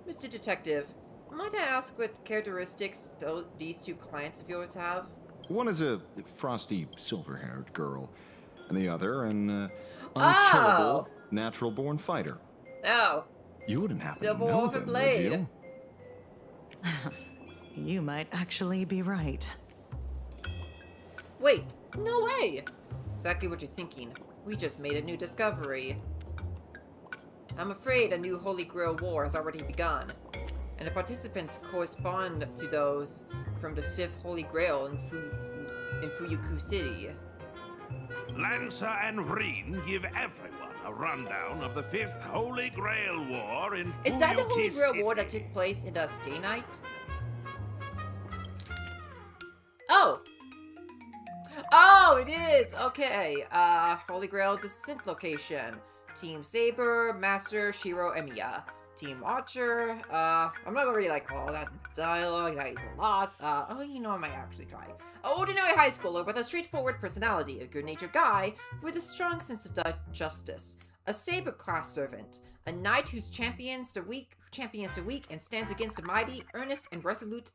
Mr. Detective, might I ask what characteristics these 2 clients of yours have? One is a frosty, silver-haired girl, and the other an unkillable, natural-born fighter. Oh. You wouldn't happen to Silver know Wolf them, and would Blade. you? You might actually be right. Wait, no way! Exactly what you're thinking. We just made a new discovery. I'm afraid a new Holy Grail War has already begun, and the participants correspond to those from the 5th Holy Grail in Fuyuku City. Lancer and Vreen give everyone a rundown of the 5th Holy Grail War in Fuyuki Is that the Holy Grail City. War that took place in the Stay Night? Oh! Oh, it is! Okay, Holy Grail Descent location. Team Saber, Master, Shiro, Emiya. Team Archer, I'm not gonna read like all that dialogue, that is a lot. Oh, you know, I might actually try. An ordinary high schooler with a straightforward personality, a good-natured guy with a strong sense of justice, a Saber class servant, a knight who champions the weak and stands against the mighty, earnest and resolute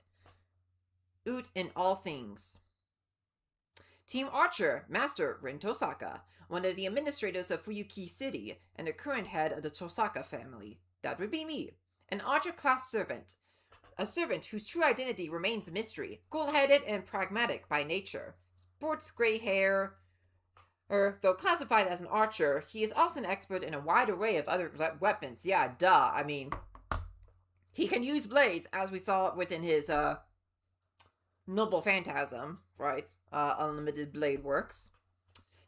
in all things. Team Archer, Master Rin Tosaka, one of the administrators of Fuyuki City and the current head of the Tosaka family. That would be me. An Archer-class servant. A servant whose true identity remains a mystery. Cool-headed and pragmatic by nature. Sports gray hair. Though classified as an archer, he is also an expert in a wide array of other weapons. Yeah, duh. I mean, he can use blades, as we saw within his, Noble Phantasm, right? Unlimited Blade Works.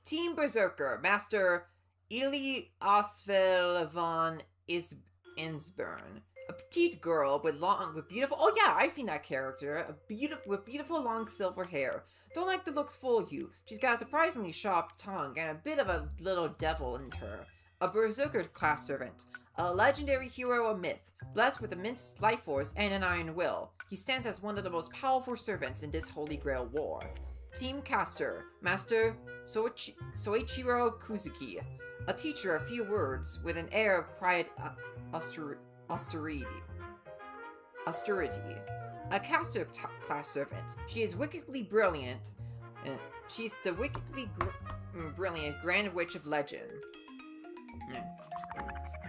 Team Berserker, Master Ili Osvel von Insburn. A petite girl with beautiful... Oh yeah, I've seen that character. With beautiful long silver hair. Don't let the looks fool you. She's got a surprisingly sharp tongue and a bit of a little devil in her. A Berserker class servant. A legendary hero of myth, blessed with immense life force and an iron will. He stands as one of the most powerful servants in this Holy Grail War. Team Caster, Master Soichiro Kuzuki. A teacher of few words, with an air of quiet austerity. A caster class servant. She is wickedly brilliant. She's the wickedly brilliant Grand Witch of Legend.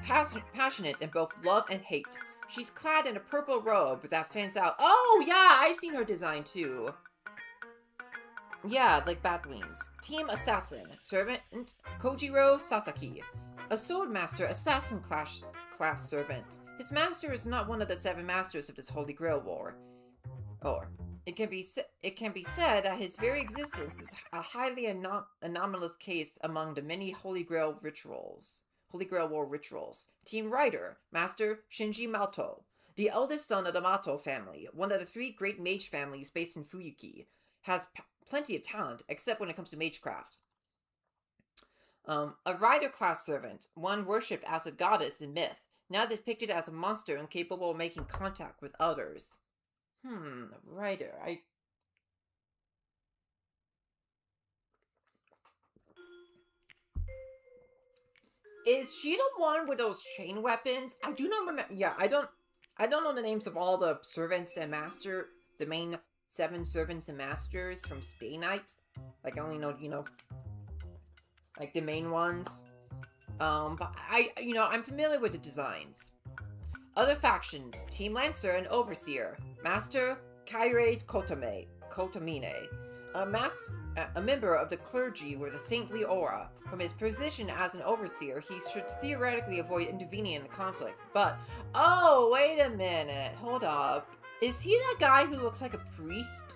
Passionate in both love and hate. She's clad in a purple robe that fans out. Oh yeah, I've seen her design too. Yeah, like bat wings. Team Assassin. Servant Kojiro Sasaki. A swordmaster assassin class servant. His master is not one of the 7 masters of this Holy Grail War. Or, it can be said that his very existence is a highly anomalous case among the many Holy Grail War rituals. Team Rider. Master Shinji Mato. The eldest son of the Mato family, one of the 3 great mage families based in Fuyuki, has plenty of talent, except when it comes to magecraft. A rider class servant, one worshipped as a goddess in myth, now depicted as a monster incapable of making contact with others. Rider, Is she the one with those chain weapons? I do not remember. Yeah, I don't know the names of all the servants and master, the main 7 servants and masters from Stay Night. Like, I only know, like the main ones. But I'm familiar with the designs. Other factions: Team Lancer and Overseer. Master Kairei Kotomine. A member of the clergy with a saintly aura. From his position as an overseer, he should theoretically avoid intervening in the conflict. But, oh, wait a minute. Hold up. Is he that guy who looks like a priest?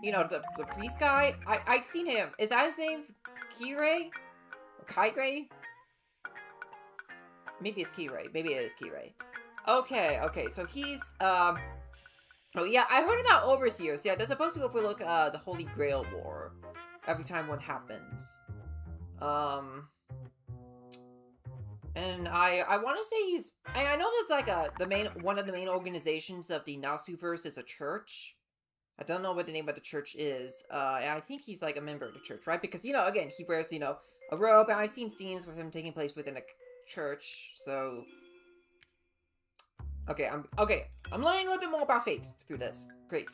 You know, the priest guy? I've seen him. Is that his name? Kirei? Kairei? Maybe it's Kirei. Maybe it is Kirei. Okay, so he's, oh yeah, I heard about overseers. Yeah, they're supposed to overlook, the Holy Grail War every time one happens. And I want to say he's, I know there's like one of the main organizations of the Nasuverse is a church. I don't know what the name of the church is. I think he's like a member of the church, right? Because, again, he wears, a robe, and I've seen scenes with him taking place within a church, so... Okay, I'm learning a little bit more about Fate through this. Great.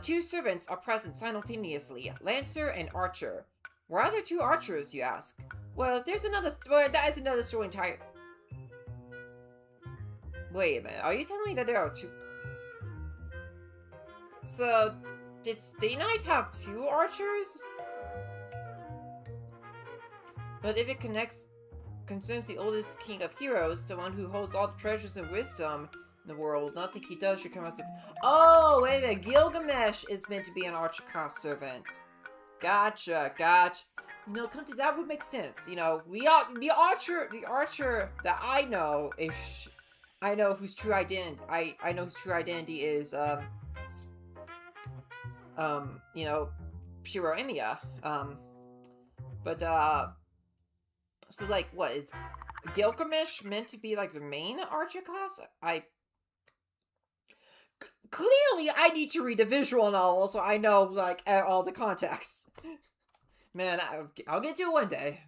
2 servants are present simultaneously, Lancer and Archer. Why are there 2 archers, you ask? Well, that is another story entire... Wait a minute, are you telling me that there are 2... So, did Stay Night have 2 archers? But if it concerns the oldest king of heroes, the one who holds all the treasures and wisdom, the world. Nothing he does should come as a... Oh, wait a minute. Gilgamesh is meant to be an Archer class servant. Gotcha. You know, come to that would make sense. You know, the archer that I know is, I know whose true identity, I know whose true identity is, you know, Shiro Emiya. So like, what is Gilgamesh meant to be like the main Archer class? Clearly, I need to read the visual novel so I know like all the context. Man, I'll get to it one day.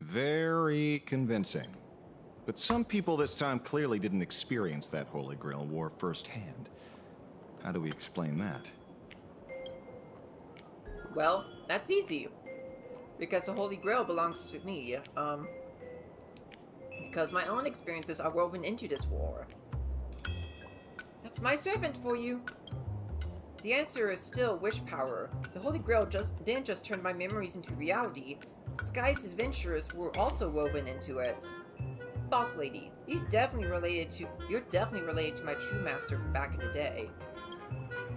Very convincing. But some people this time clearly didn't experience that Holy Grail war firsthand. How do we explain that? Well, that's easy. Because the Holy Grail belongs to me. Because my own experiences are woven into this war. That's my servant for you. The answer is still wish power. The Holy Grail didn't just turn my memories into reality. Sky's adventures were also woven into it. Boss lady, you're definitely related to my true master from back in the day.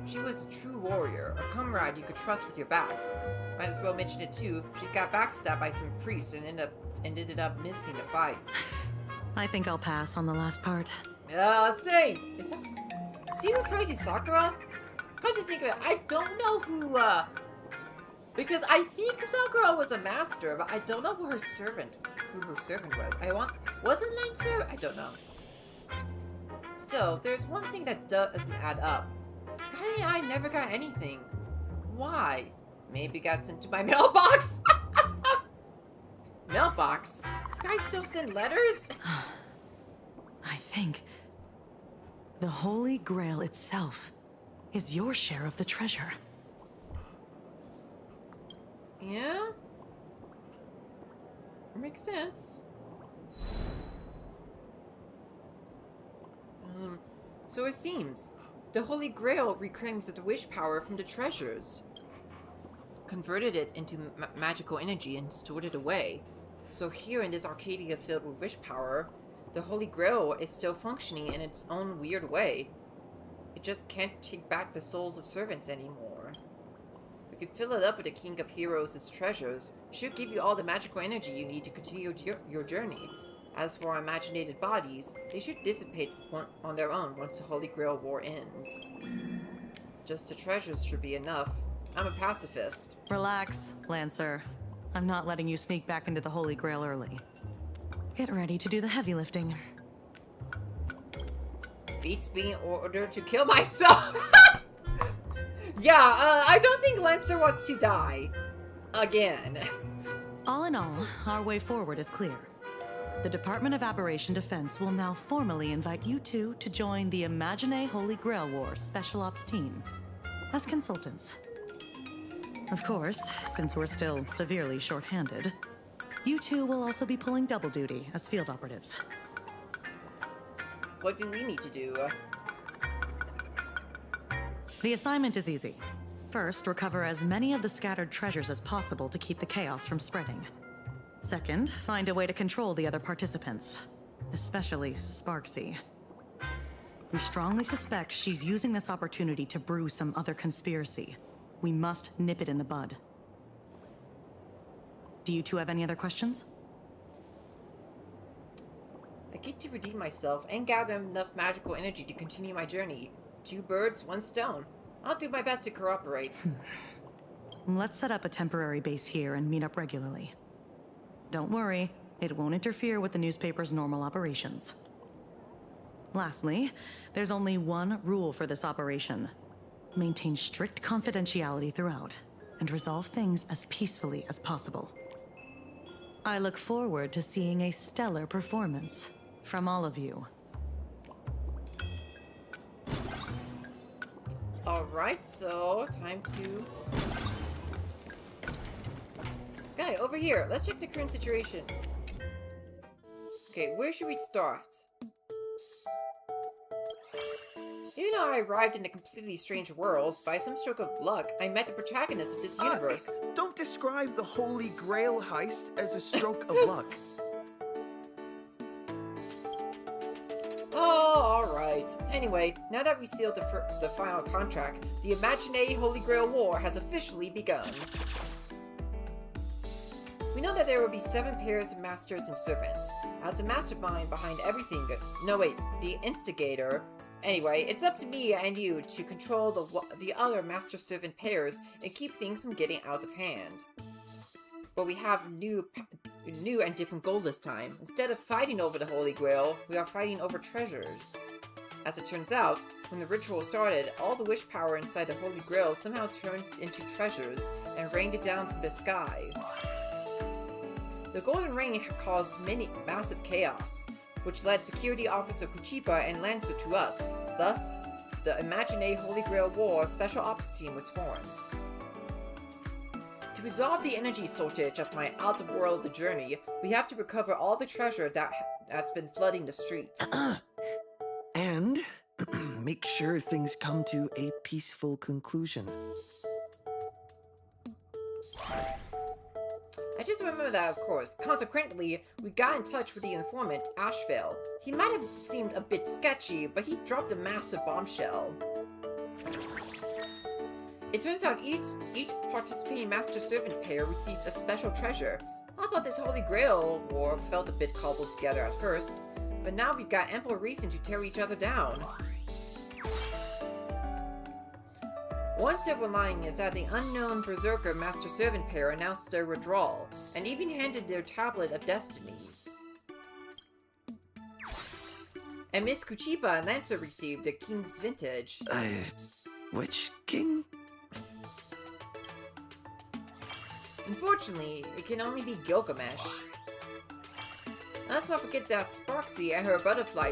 She was a true warrior, a comrade you could trust with your back. Might as well mention it too. She got backstabbed by some priest and ended up missing the fight. I think I'll pass on the last part. Same. Is he referring to Sakura? Come to think of it, I don't know who, because I think Sakura was a master, but I don't know who her servant was. Was it Lancer? I don't know. Still, there's one thing that doesn't add up. Sky and I never got anything. Why? Maybe it got sent to my mailbox? Mailbox? You guys still send letters? I think the Holy Grail itself is your share of the treasure. Yeah? Makes sense. So it seems, the Holy Grail reclaimed the wish power from the treasures, converted it into magical energy and stored it away. So here in this Arcadia filled with wish power, the Holy Grail is still functioning in its own weird way. It just can't take back the souls of servants anymore. We could fill it up with the King of Heroes' treasures. It should give you all the magical energy you need to continue your journey. As for our imaginated bodies, they should dissipate on their own once the Holy Grail War ends. Just the treasures should be enough. I'm a pacifist. Relax, Lancer. I'm not letting you sneak back into the Holy Grail early. Get ready to do the heavy lifting. Beats being ordered to kill myself! Yeah, I don't think Lancer wants to die. Again. All in all, our way forward is clear. The Department of Aberration Defense will now formally invite you two to join the Imagine Holy Grail War Special Ops team as consultants. Of course, since we're still severely short-handed, you two will also be pulling double duty as field operatives. What do we need to do? The assignment is easy. First, recover as many of the scattered treasures as possible to keep the chaos from spreading. Second, find a way to control the other participants, especially Sparksy. We strongly suspect she's using this opportunity to brew some other conspiracy. We must nip it in the bud. Do you two have any other questions? I get to redeem myself and gather enough magical energy to continue my journey. 2 birds, 1 stone. I'll do my best to cooperate. Let's set up a temporary base here and meet up regularly. Don't worry, it won't interfere with the newspaper's normal operations. Lastly, there's only one rule for this operation. Maintain strict confidentiality throughout, and resolve things as peacefully as possible. I look forward to seeing a stellar performance from all of you. Alright, so time to... Sky, over here. Let's check the current situation. Okay, where should we start? Even though I arrived in a completely strange world, by some stroke of luck, I met the protagonist of this universe. Don't describe the Holy Grail heist as a stroke of luck. Oh, right. Anyway, now that we sealed the final contract, the imaginary Holy Grail War has officially begun. We know that there will be 7 pairs of masters and servants. As the mastermind behind everything, the instigator. Anyway, it's up to me and you to control the other master-servant pairs and keep things from getting out of hand. But we have new and different goals this time. Instead of fighting over the Holy Grail, we are fighting over treasures. As it turns out, when the ritual started, all the wish power inside the Holy Grail somehow turned into treasures and rained it down from the sky. The Golden Ring caused massive chaos, which led Security Officer Kuchipa and Lancer to us. Thus, the imaginary Holy Grail War Special Ops Team was formed. To resolve the energy shortage of my out-of-world journey, we have to recover all the treasure that's been flooding the streets. And make sure things come to a peaceful conclusion. I just remember that, of course. Consequently, we got in touch with the informant, Ashvale. He might have seemed a bit sketchy, but he dropped a massive bombshell. It turns out each participating master-servant pair received a special treasure. I thought this Holy Grail war felt a bit cobbled together at first, but now we've got ample reason to tear each other down. One silver lining is that the unknown Berserker Master-Servant pair announced their withdrawal, and even handed their Tablet of Destinies. And Miss Kuchipa and Lancer received the King's Vintage. Which king? Unfortunately, it can only be Gilgamesh. Let's not forget that Sparksy and her butterfly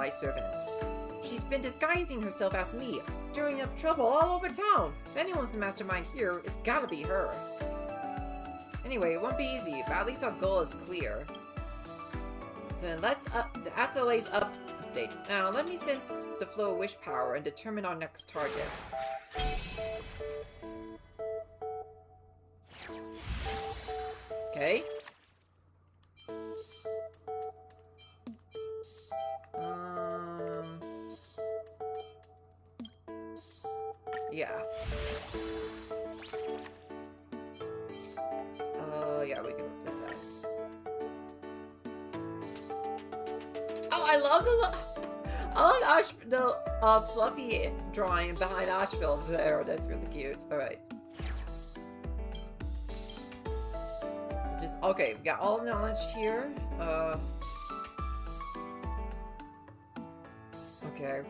servant. She's been disguising herself as me, stirring up trouble all over town. If anyone's the mastermind here, it's gotta be her. Anyway, it won't be easy, but at least our goal is clear. Then let's up the Atala's update. Now, let me sense the flow of wish power and determine our next target. Okay. Yeah. Yeah, we can work this out. Oh, I love the fluffy drawing behind Asheville there. That's really cute. All right. Okay, we got all knowledge here. Okay,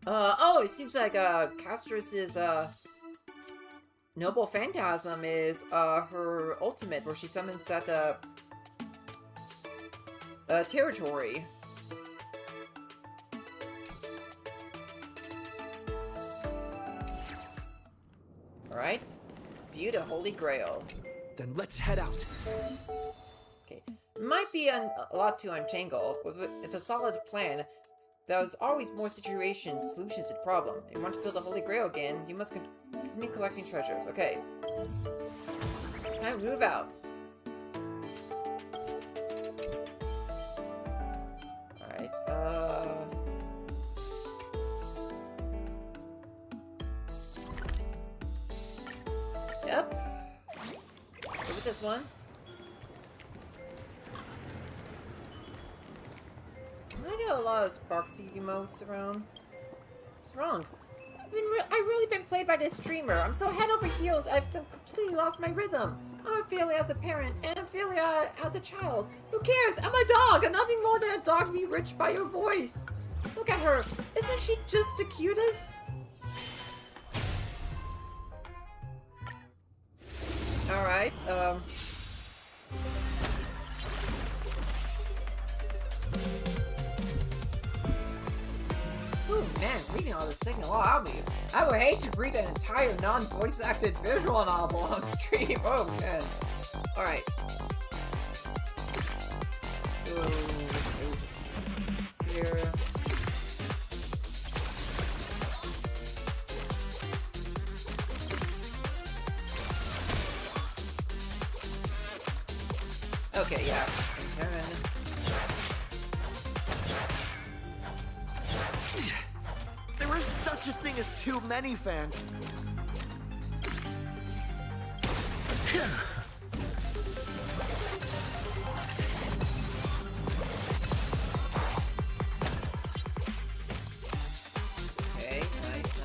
oh, it seems like Castrus's Noble Phantasm is her ultimate, where she summons that territory. All right, view the Holy Grail. Then let's head out. Okay, might be a lot to untangle, but with a solid plan. There's always more solutions to the problem. If you want to fill the Holy Grail again, you must continue collecting treasures. Okay. Time to move out. Alright, Yep. Go with this one. I got a lot of Sparksy emotes around. What's wrong? I've really been played by this streamer. I'm so head over heels, I've completely lost my rhythm. I'm a failure as a parent, and I'm a failure as a child. Who cares? I'm a dog, and nothing more than a dog be rich by your voice. Look at her. Isn't she just the cutest? Alright, Ooh, man, reading all this taking a lot out of me. I would hate to read an entire non-voice acted visual novel on stream. Oh, man. Alright. So, it's here. Okay, yeah. Turn. such a thing as too many fans. Okay, nice.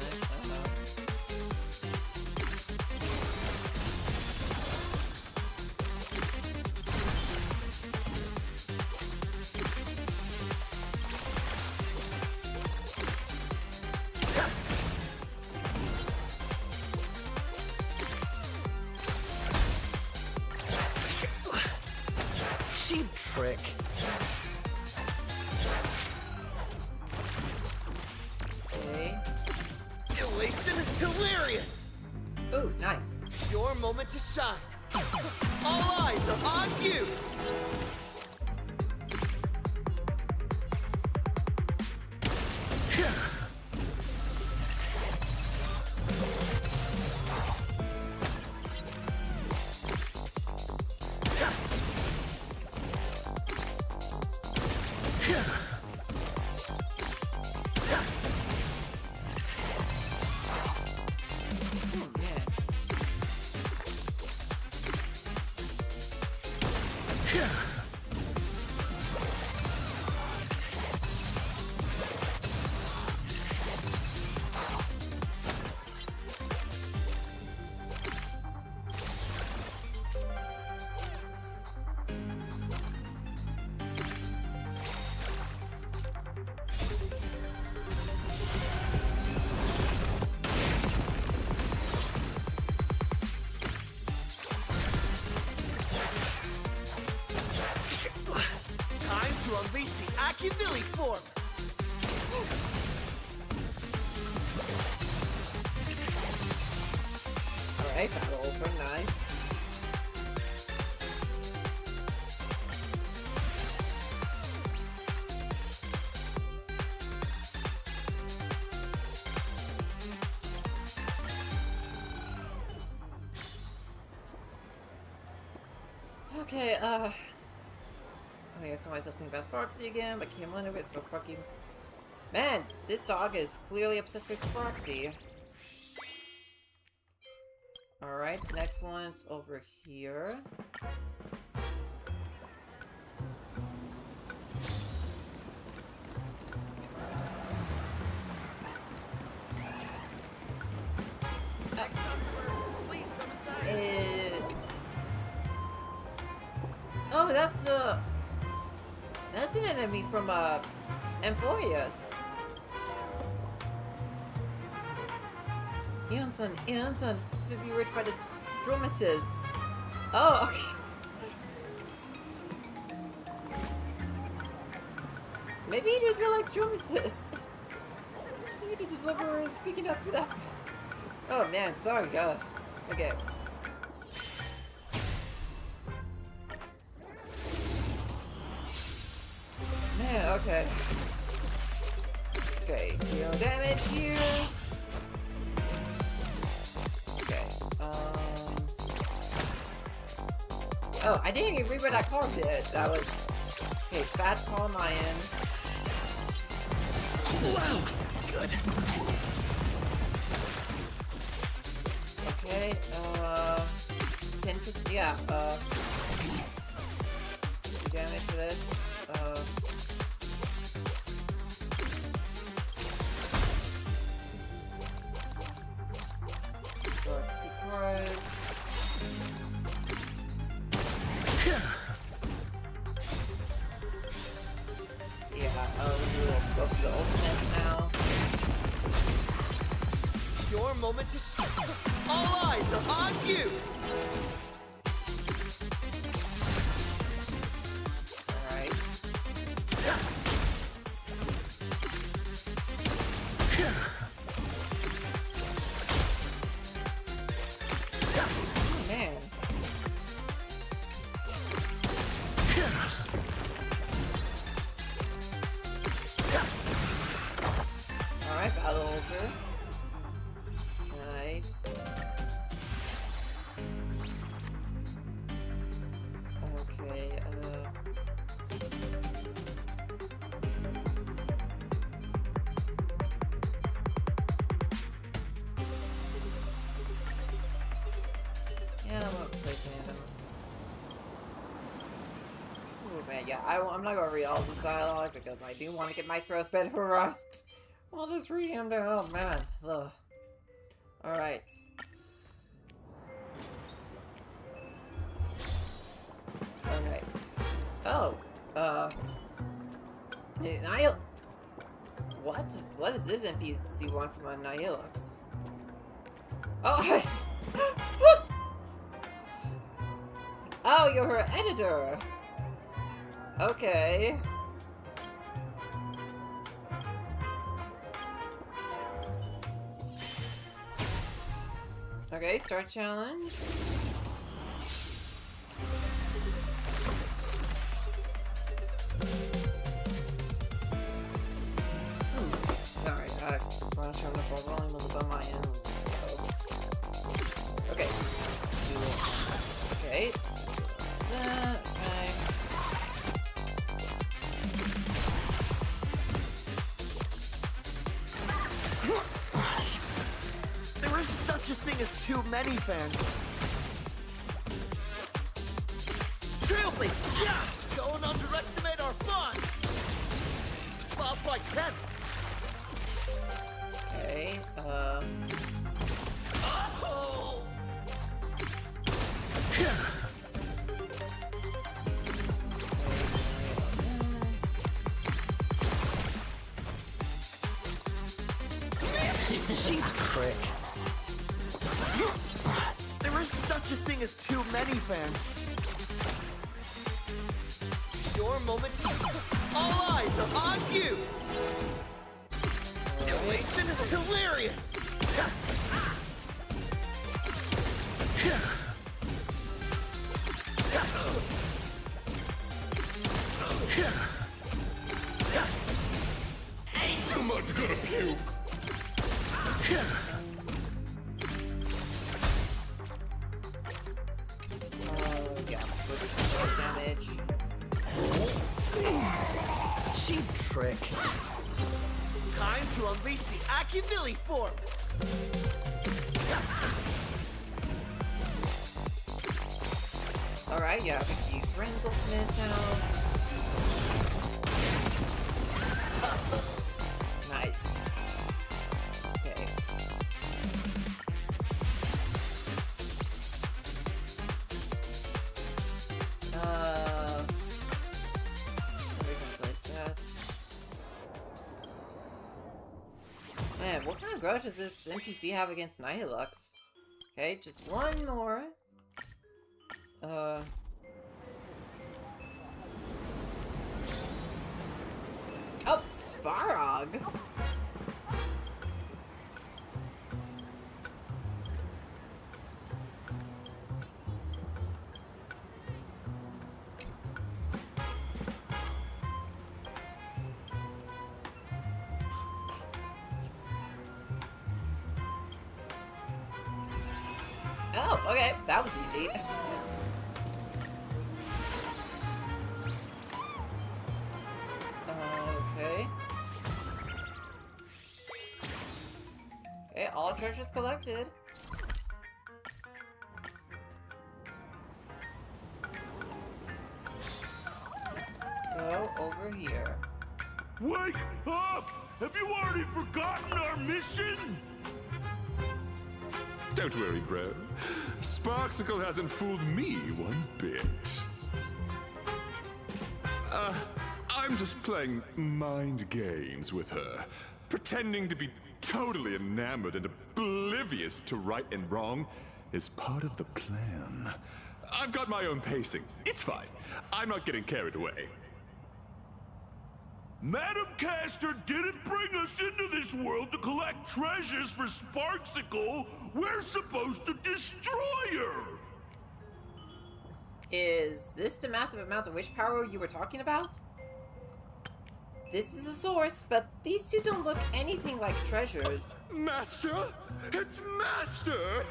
Cheap trick. Okay. Elation hilarious. Ooh, nice. Your moment to shine. All eyes are on you. Oh, man. Time to unleash the Machiavelli form. Alright, battle over, nice. Okay, I gotta call myself thinking about Sparksy again, but can't wonder if it's about fucking... Man, this dog is clearly obsessed with Sparksy. Alright, next one's over here. Oh, that's an enemy from, Amphorius. Eonson, it's gonna be rich by the Dromices. Oh, okay. Maybe he does feel like Dromices. Maybe the deliverer is speaking up for that. Oh man, sorry, okay. Man, okay. Okay, deal damage here. Okay, oh, I didn't even read what that card did. That was... Okay, Fat Paw Mayan. Wow, good. Okay, 10%, yeah, damage for this, draw 2 cards. Yeah, we'll go for the ultimates now. Your moment to shine. All eyes are on you. Alright. Man. Alright, battle over. Nice. Okay, man, yeah, I'm not gonna read all this dialogue because I do want to get my throat better for Rust. I'll just read him there. Oh man, ugh. All right. Alright. Oh, Nihil. What is this NPC want from a Nihilux? Oh, oh, you're her editor. Okay. Okay, start challenge. Sorry, I'm not sure if I'm rolling a little bit on my end. Okay. Okay. That, okay. There is such a thing as too many fans. Trailblazer, yeah! Don't underestimate our fun! Off by 10! Okay, Oh! Cheap trick. There is such a thing as too many fans. Your moment. All eyes are on you. Elation is hilarious. Too much gonna puke. yeah, damage. Cheap trick. Time to unleash the Akivilli form. Alright, yeah, we can use Renzel Smith now. Nice. Okay. We can place that. Man, what kind of grudge does this NPC have against Nihilux? Okay, just one more. Oh, Svarog! Oh, okay, that was easy. Okay. Okay, all treasures collected. Go over here. Wake up! Have you already forgotten our mission? Don't worry, bro. Sparksicle hasn't fooled me one bit. I'm just playing mind games with her, pretending to be totally enamored and oblivious to right and wrong is part of the plan. I've got my own pacing. It's fine. I'm not getting carried away. Madam Castor didn't bring us into this world to collect treasures for Sparksicle. We're supposed to destroy her. Is this the massive amount of wish power you were talking about? This is a source, but these two don't look anything like treasures. Master? It's Master!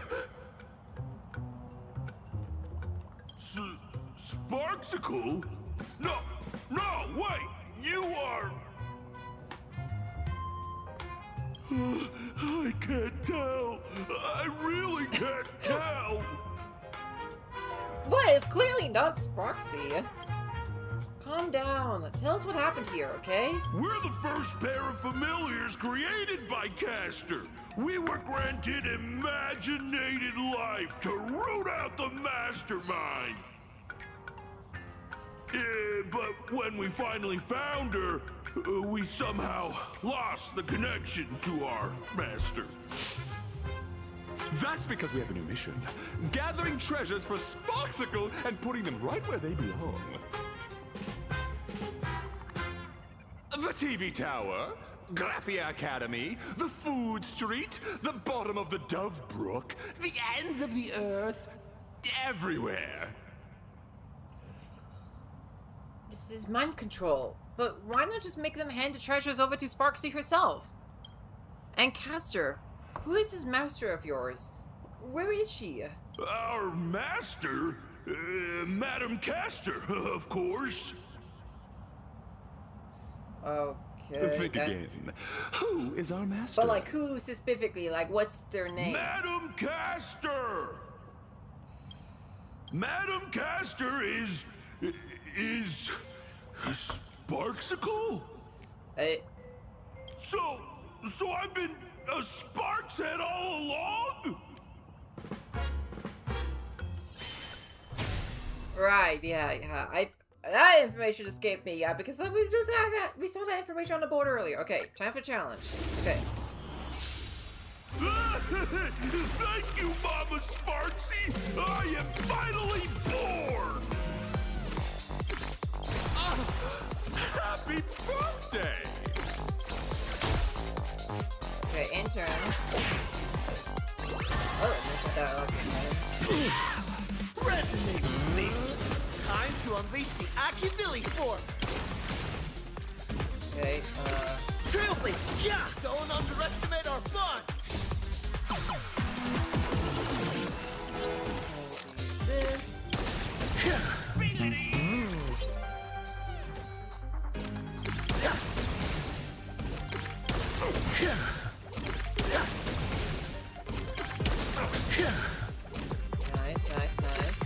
Sparksicle? No, wait! You are... I can't tell. I really can't tell. What? It's clearly not Sparksy. Calm down. Tell us what happened here, okay? We're the first pair of familiars created by Castor. We were granted imaginated life to root out the mastermind. But when we finally found her, we somehow lost the connection to our master. That's because we have a new mission. Gathering treasures for Sparksicle and putting them right where they belong. The TV Tower, Graphia Academy, the Food Street, the bottom of the Dove Brook, the ends of the earth, everywhere. This is mind control. But why not just make them hand the treasures over to Sparksy herself? And Castor, who is this master of yours? Where is she? Our master? Madam Castor, of course. Okay. Think again. Who is our master? But like, who specifically? Like, what's their name? Madam Castor! Madam Castor is Sparksicle? So I've been a Sparks head all along? Right, yeah. That information escaped me, yeah, because we saw that information on the board earlier. Okay, time for challenge. Okay. Thank you, Mama Sparksy! I am finally born! Happy birthday! Okay, intern. Oh, that's not that. Resonate with me. Time to unleash the Aki-Billy form. Okay, Trailblazer, yeah! Don't underestimate our fun! this. Nice.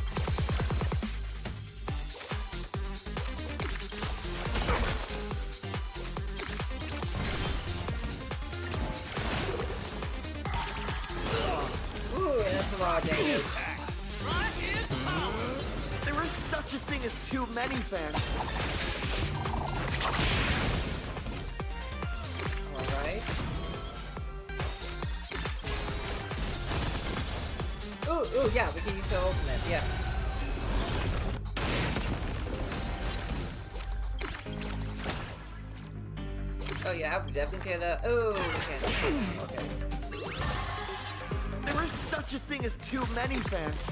Ooh, that's a lot of damage. There is such a thing as too many fans. Alright. Ooh, yeah, we can use the ultimate, yeah. Oh yeah, we definitely can, oh, we can. Okay. There is such a thing as too many fans.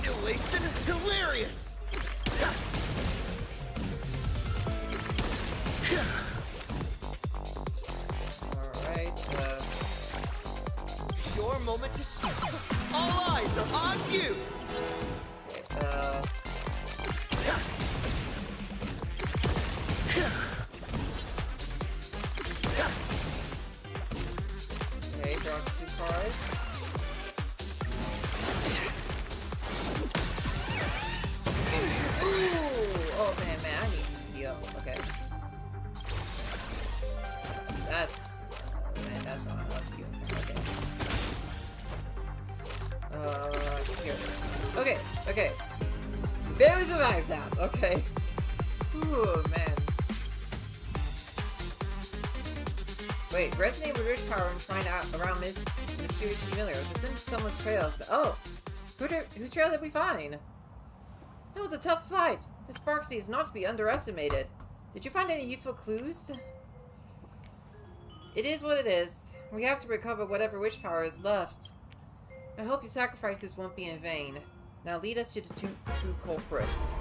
Elation, hilarious! Alright, Your moment to shine. All eyes are on you! Okay, draw 2 cards. Ooh! Oh man, I need to heal. Okay. That's not enough heal. Okay. Here. Okay. Barely survived that. Okay. Ooh, man. Wait, resonate with rich power and find out around mysterious familiars. It's in someone's trails, but oh! Whose trail did we find? That was a tough fight. This Sparksy is not to be underestimated. Did you find any useful clues? It is what it is. We have to recover whatever witch power is left. I hope your sacrifices won't be in vain. Now lead us to the true culprits.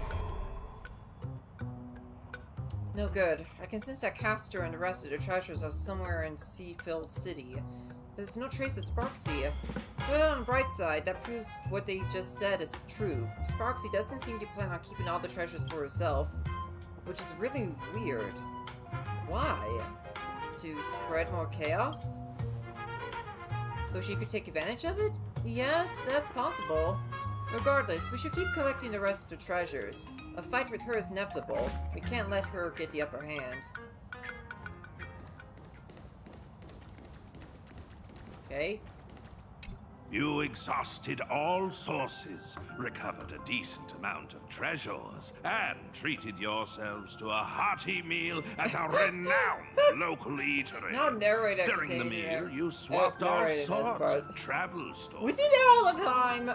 No good. I can sense that Castor and the rest of the treasures are somewhere in Sea-filled City. But there's no trace of Sparksy. But on the bright side, that proves what they just said is true. Sparksy doesn't seem to plan on keeping all the treasures for herself. Which is really weird. Why? To spread more chaos? So she could take advantage of it? Yes, that's possible. Regardless, we should keep collecting the rest of the treasures. A fight with her is inevitable. We can't let her get the upper hand. Okay. You exhausted all sources, recovered a decent amount of treasures, and treated yourselves to a hearty meal at a renowned local eatery. Now narrator During the meal, you swapped all sorts of travel stories. We see there all the time!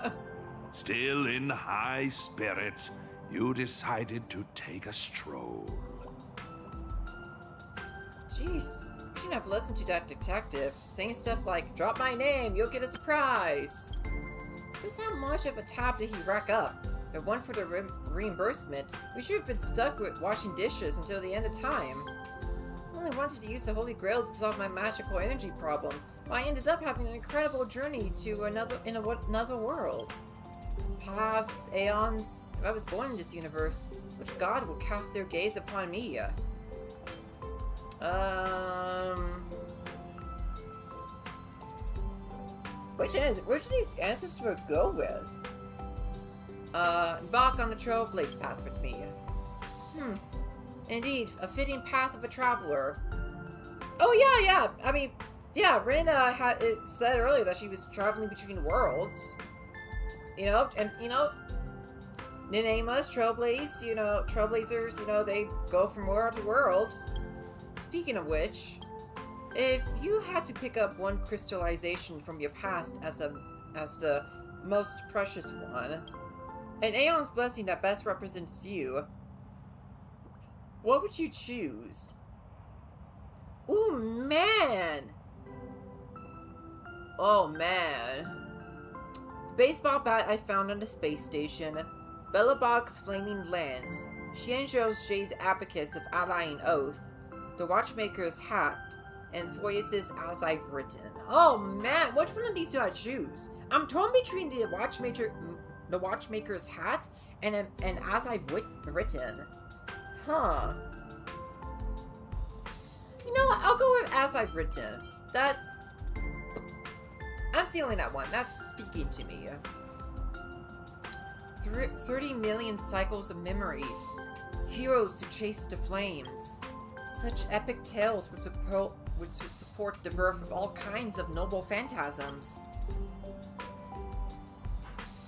Still in high spirits, you decided to take a stroll. Jeez. You shouldn't have listened to that detective, saying stuff like, drop my name, you'll get a surprise. Just how much of a tab did he rack up? If one for the reimbursement, we should have been stuck with washing dishes until the end of time. I only wanted to use the Holy Grail to solve my magical energy problem, but I ended up having an incredible journey to another world. Paths, aeons. If I was born in this universe, which god would cast their gaze upon me? Which of these ancestors would go with? Embark on the trailblaze path with me. Indeed, a fitting path of a traveler. Oh yeah. I mean, yeah, Rin had said earlier that she was traveling between worlds. You know, and you know, the nameless trailblazers, they go from world to world. Speaking of which, if you had to pick up one crystallization from your past as the most precious one, an Aeon's blessing that best represents you, what would you choose? Ooh, man! Oh, man. The baseball bat I found on the space station, Belobog's flaming lance, Xianzhou's Jade's abacus of allying oath, the watchmaker's hat, and voices as I've written. Oh man, which one of these do I choose? I'm torn between the watchmaker's hat and as I've written. Huh. You know what? I'll go with as I've written. I'm feeling that one. That's speaking to me. 30 million cycles of memories. Heroes who chase the flames. Such epic tales would support the birth of all kinds of noble phantasms.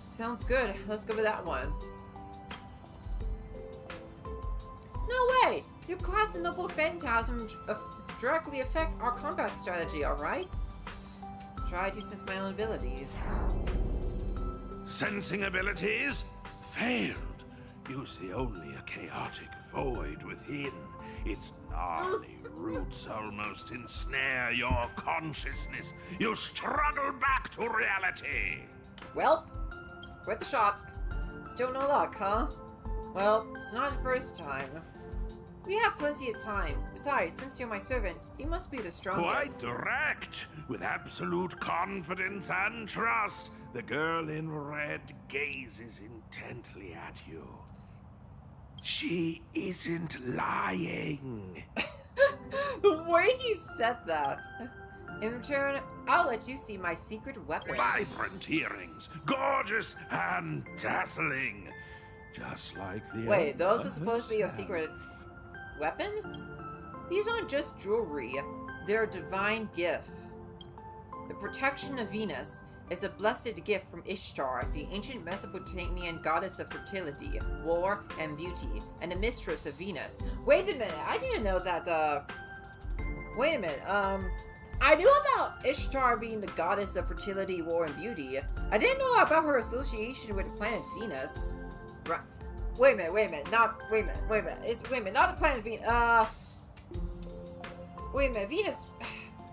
Sounds good. Let's go with that one. No way! Your class of noble phantasm directly affect our combat strategy, alright? Try to sense my own abilities. Sensing abilities? Failed. You see only a chaotic void within. Its gnarly roots almost ensnare your consciousness. You struggle back to reality. Well, worth the shot. Still no luck, huh? Well, it's not the first time. We have plenty of time. Besides, since you're my servant, you must be the strongest. Quite direct. With absolute confidence and trust, the girl in red gazes intently at you. She isn't lying. The way he said that. In return, I'll let you see my secret weapon. Vibrant earrings, gorgeous and dazzling. Just like the Wait, those are supposed to be your secret weapon? These aren't just jewelry. They're a divine gift. The protection of Venus is a blessed gift from Ishtar, the ancient Mesopotamian goddess of fertility, war, and beauty, and the mistress of Venus. Wait a minute, I didn't know that, wait a minute, I knew about Ishtar being the goddess of fertility, war, and beauty. I didn't know about her association with the planet Venus. Right. Wait a minute, not the planet Venus, wait a minute, Venus...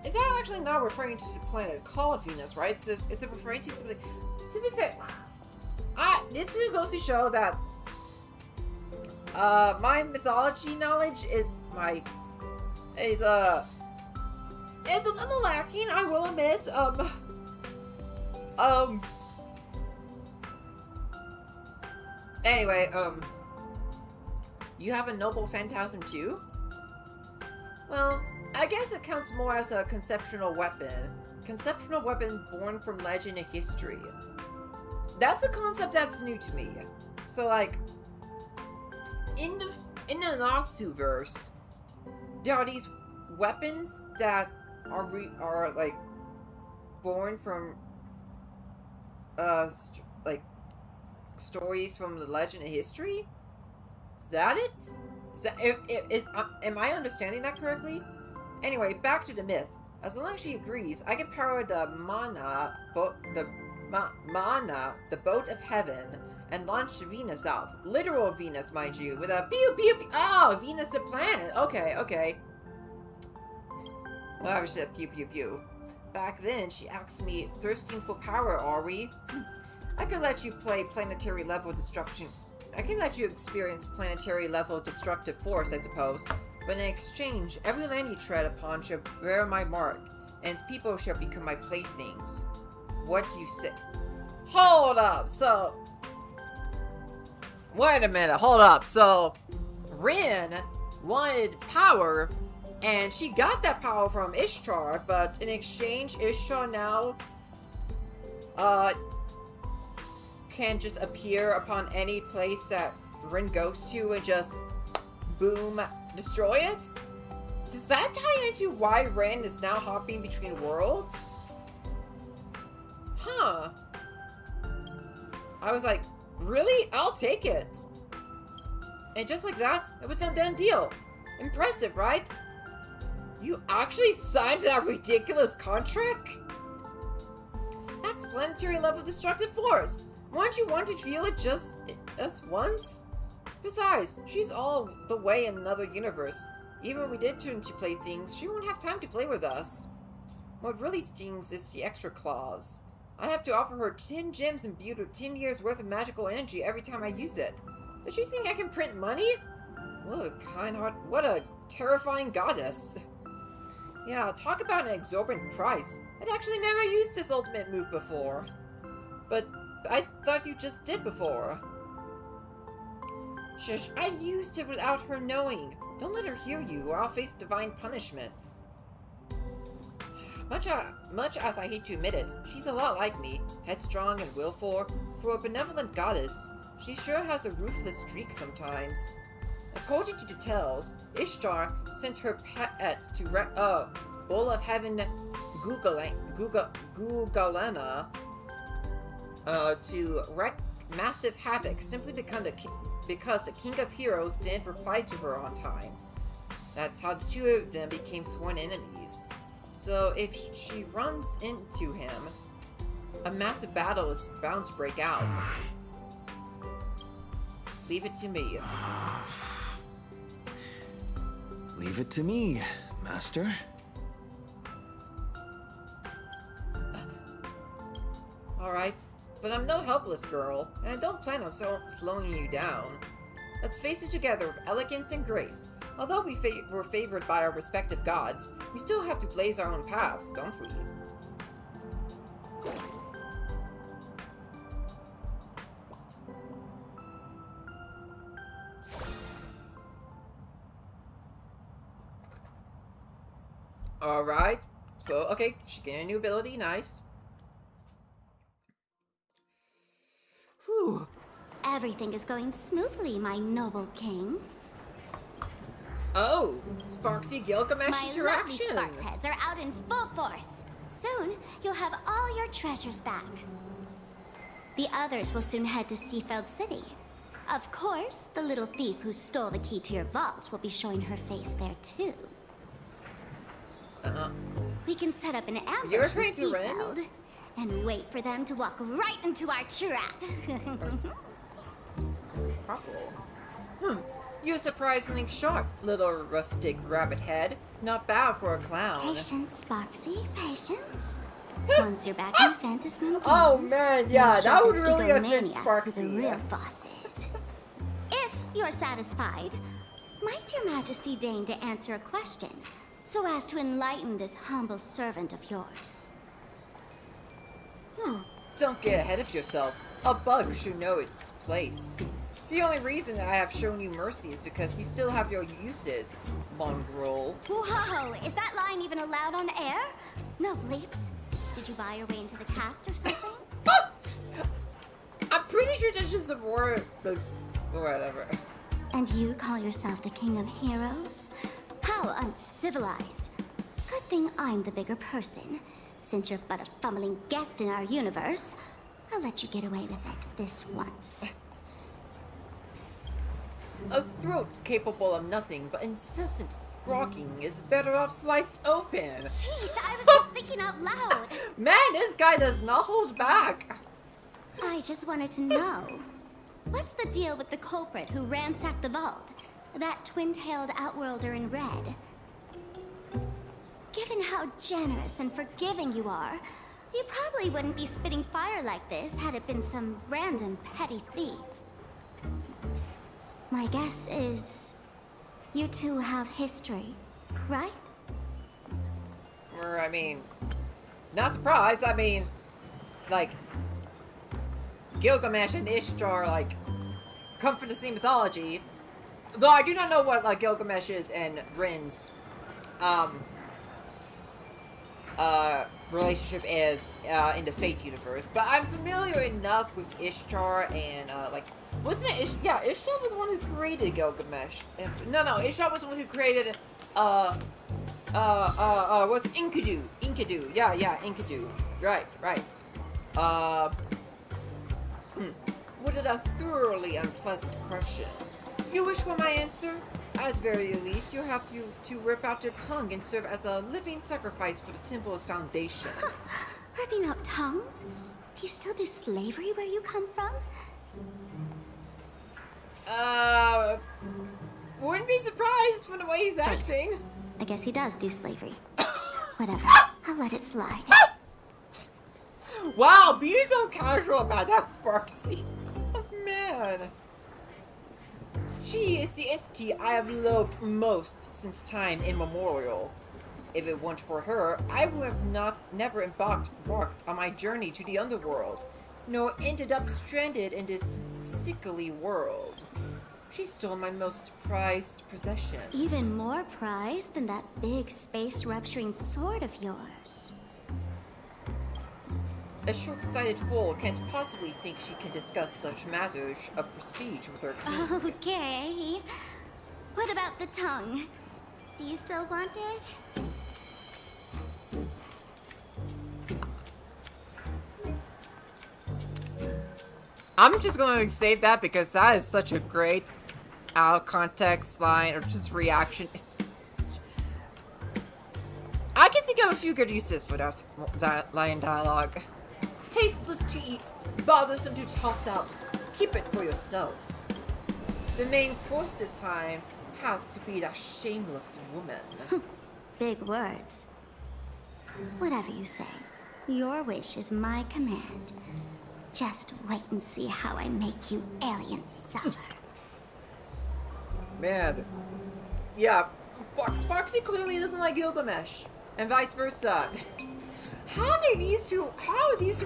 It's actually not referring to the planet called Venus, right? It's referring to something. To be fair, this goes to show that my mythology knowledge is a little lacking, I will admit. Anyway, you have a noble phantasm too? Well, I guess it counts more as a conceptual weapon. Conceptual weapon born from legend and history. that's a concept that's new to me. So like, in the Nasuverse, there are these weapons that are like born from like stories from the legend and history. Is that it? Is that am I understanding that correctly? Anyway, back to the myth. As long as she agrees, I can power the the boat of heaven, and launch Venus out. Literal Venus, mind you, with a pew pew pew. Oh, Venus the planet. Okay, okay. Well, I was just pew pew pew. Back then, she asked me, thirsting for power, are we? I can let you play planetary level destruction. I can let you experience planetary level destructive force, I suppose. But in exchange, every land you tread upon shall bear my mark, and its people shall become my playthings. What do you say? Hold up, so... Wait a minute, hold up. So, Rin wanted power, and she got that power from Ishtar, but in exchange, Ishtar now, can just appear upon any place that Rin goes to and just, boom, destroy it? Does that tie into why Rin is now hopping between worlds? Huh. I was like, really? I'll take it. And just like that, it was a done deal. Impressive, right? You actually signed that ridiculous contract? That's planetary level destructive force. Won't you want to feel it just once? Besides, she's all the way in another universe. Even when we did turn to playthings, she won't have time to play with us. What really stings is the extra clause. I have to offer her 10 gems imbued with 10 years worth of magical energy every time I use it. Does she think I can print money? What a terrifying goddess. Yeah, talk about an exorbitant price. I'd actually never used this ultimate move before. But I thought you just did before. Shush, I used it without her knowing. Don't let her hear you, or I'll face divine punishment. Much as I hate to admit it, she's a lot like me, headstrong and willful. For a benevolent goddess, she sure has a ruthless streak sometimes. According to the tales, Ishtar sent her pet to Bull of Heaven Gugalena to wreak massive havoc simply because the King of Heroes didn't reply to her on time. That's how the two of them became sworn enemies. So if she runs into him, a massive battle is bound to break out. Leave it to me. Leave it to me, Master. Alright, but I'm no helpless girl, and I don't plan on slowing you down. Let's face it together with elegance and grace. Although we're favored by our respective gods, we still have to blaze our own paths, don't we? Alright, so, okay, she gained a new ability, nice. Whew. Everything is going smoothly, my noble king. Oh, Sparksy Gilgamesh My interaction! lovely Sparks heads are out in full force. Soon, you'll have all your treasures back. The others will soon head to Seafeld City. Of course, the little thief who stole the key to your vault will be showing her face there too. We can set up an ambush You're in afraid to run? Seafeld and wait for them to walk right into our trap. You're surprisingly sharp, little rustic rabbit head. Not bad for a clown. Patience, Sparksy, patience. Once you're back in Phantasm Games, oh man, yeah, that would really have been egomaniac who the Sparksy. real boss is. If you're satisfied, might your majesty deign to answer a question, so as to enlighten this humble servant of yours? Don't get ahead of yourself. A bug should know its place. The only reason I have shown you mercy is because you still have your uses, mongrel. Whoa, is that line even allowed on air? No bleeps. Did you buy your way into the cast or something? pretty sure that's just the word, like, whatever. And you call yourself the king of heroes? How uncivilized. Good thing I'm the bigger person. Since you're but a fumbling guest in our universe, I'll let you get away with it this once. A throat capable of nothing but incessant squawking is better off sliced open. Sheesh, I was just thinking out loud. Man, this guy does not hold back. I just wanted to know. What's the deal with the culprit who ransacked the vault? That twin-tailed outworlder in red. Given how generous and forgiving you are, you probably wouldn't be spitting fire like this had it been some random petty thief. My guess is you two have history, right? Or, I mean, not surprised. I mean, like, Gilgamesh and Ishtar, like, come from the same mythology. Though I do not know what, like, Gilgamesh's and Rin's, relationship is, in the Fate universe. But I'm familiar enough with Ishtar and, like, wasn't it yeah, Ishtar was the one who created Gilgamesh. No, Ishtar was the one who created, was Enkidu. Enkidu. Yeah, Enkidu. Right. What a thoroughly unpleasant question. You wish for my answer? At very least, you have to rip out your tongue and serve as a living sacrifice for the temple's foundation. Ripping out tongues? Do you still do slavery where you come from? Wouldn't be surprised from the way he's acting. Wait, I guess he does do slavery. Whatever, I'll let it slide. Wow, be so casual about that, Sparksy. Oh, man. She is the entity I have loathed most since time immemorial. If it weren't for her, I would have never embarked on my journey to the underworld, nor ended up stranded in this sickly world. She stole my most prized possession. Even more prized than that big space-rupturing sword of yours. A short-sighted fool can't possibly think she can discuss such matters of prestige with her king. Okay. What about the tongue? Do you still want it? I'm just going to save that because that is such a great out-context line or just reaction. I can think of a few good uses for that line dialogue. Tasteless to eat, bothersome to toss out. Keep it for yourself. The main course this time has to be that shameless woman. Big words. Whatever you say, your wish is my command. Just wait and see how I make you aliens suffer. Man. Yeah, Sparksy clearly doesn't like Gilgamesh. And vice versa. How are these two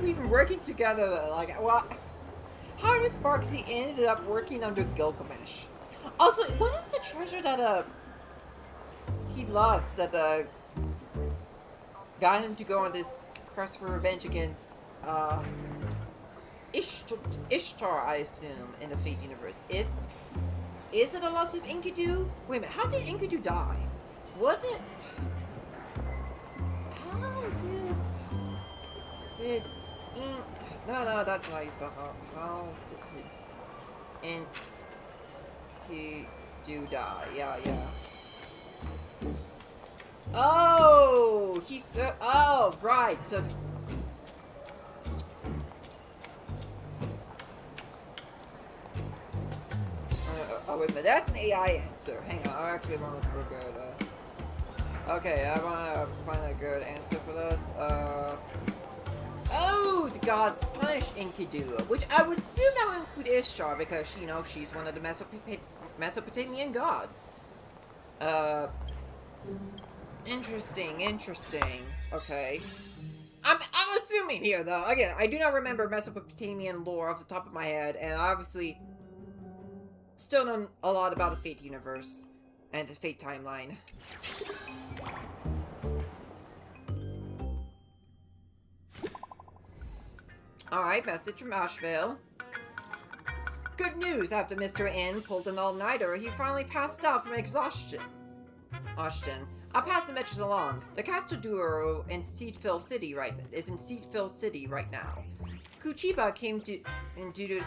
even working together? Like, what? How did Sparksy ended up working under Gilgamesh? Also, what is the treasure that, he lost that, got him to go on this quest for revenge against, Ishtar, I assume, in the Fate universe. Is it a lot of Enkidu? Wait a minute, how did Enkidu die? Was it... How did no, that's not his spell. How did Enkidu die? Yeah. Oh, he's... oh, right, so... oh, wait a minute, that's an AI answer. Hang on, I actually want to look for a good, okay, I want to find a good answer for this. Oh, the gods punish Enkidu, which I would assume that would include Ishtar, because, you know, she's one of the Mesopotamian gods. Interesting. Okay. I'm assuming here, though. Again, I do not remember Mesopotamian lore off the top of my head, and I obviously still know a lot about the Fate universe and the Fate timeline. Alright, message from Asheville. Good news! After Mr. N pulled an all-nighter, he finally passed out from exhaustion. I'll pass the message along. The Castle Duo in Seedfield City is in Seedfield City right now. Kuchiba came due to the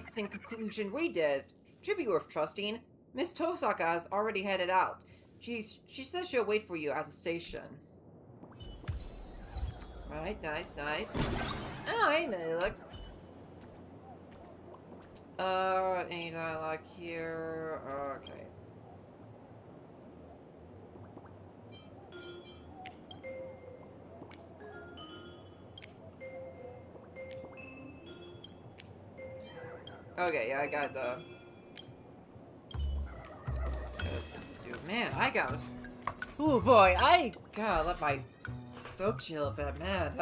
same conclusion we did. Should be worth trusting. Miss Tosaka has already headed out. She says she'll wait for you at the station. Right, nice. Alright, it looks... any dialogue here? Okay. Okay, yeah, I got the... Man, I got... Ooh, boy, I gotta let my throat chill a bit, man.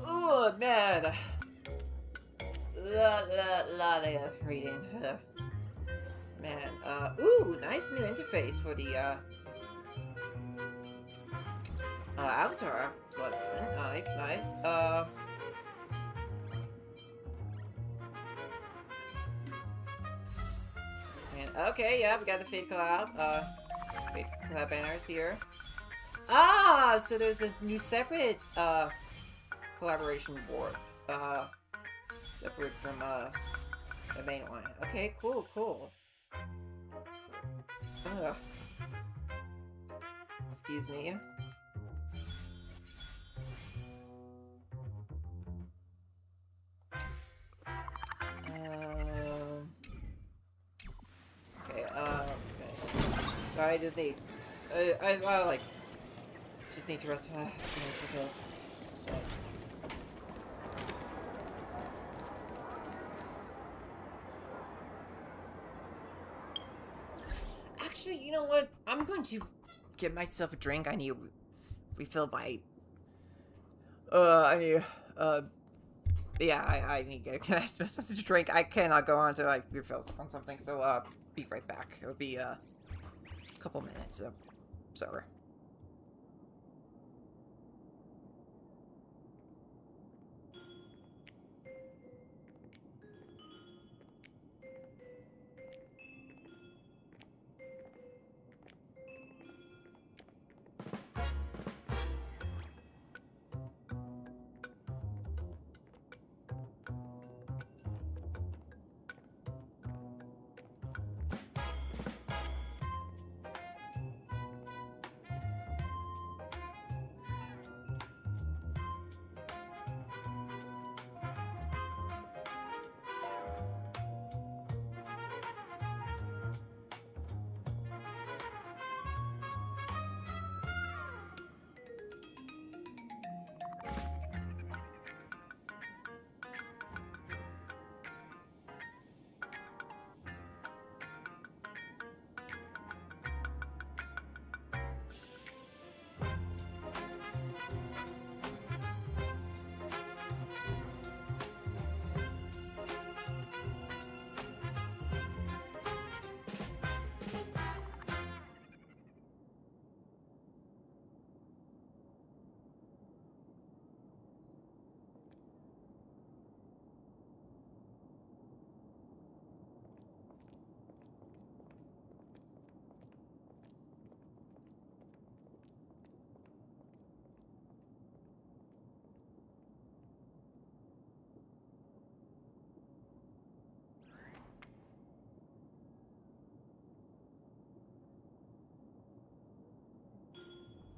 Ooh, man. Lot of reading. Man, ooh, nice new interface for the, Avatar selection. Nice. Okay, yeah, we got the fake collab. Fake collab banners here. Ah, so there's a new separate collaboration board. Separate from the main one. Okay, cool. Excuse me. Sorry, I just need... I like... Just need to rest for a bit. But... Actually, you know what? I'm going to get myself a drink. I need to refill my... Yeah, I need to get myself a drink. I cannot go on to, like, refill on something, so, be right back. It'll be, a couple minutes, so... Sorry.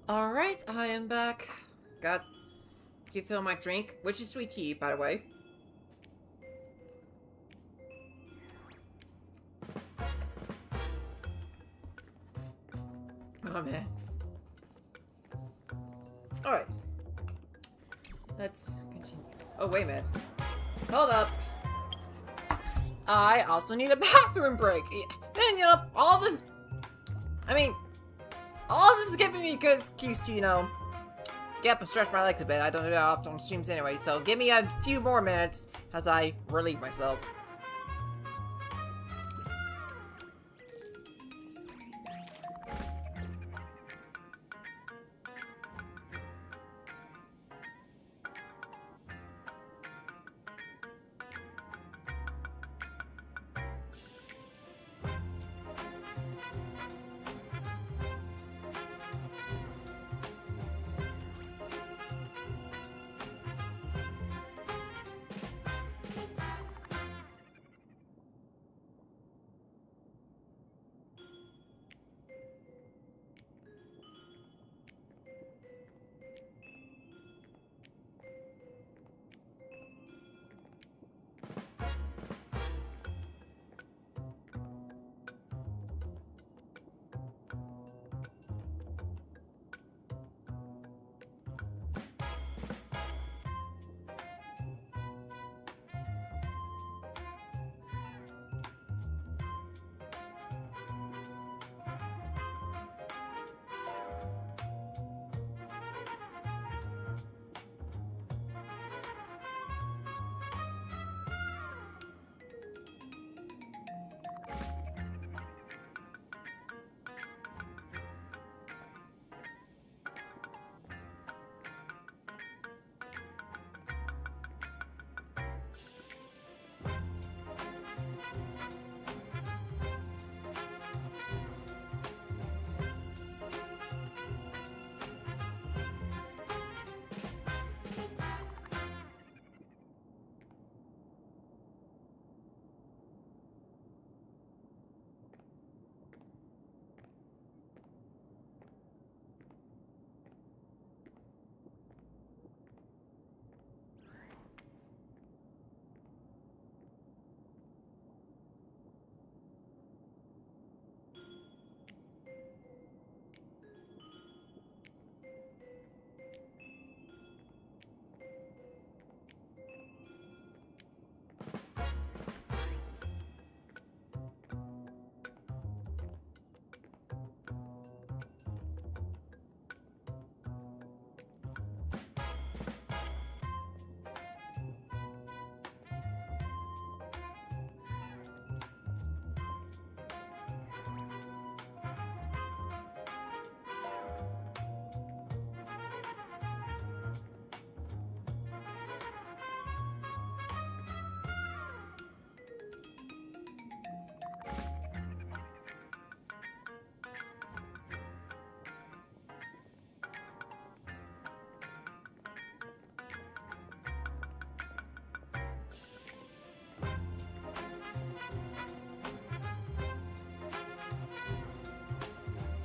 Alright, I am back. Got to fill my drink, which is sweet tea, by the way. Oh, man. Alright. Let's continue. Oh, wait a minute. Hold up. I also need a bathroom break. And, you know, all this... I mean... All this is giving me good excuse to, you know, get up and stretch my legs a bit. I don't do that often on streams anyway, so give me a few more minutes as I relieve myself.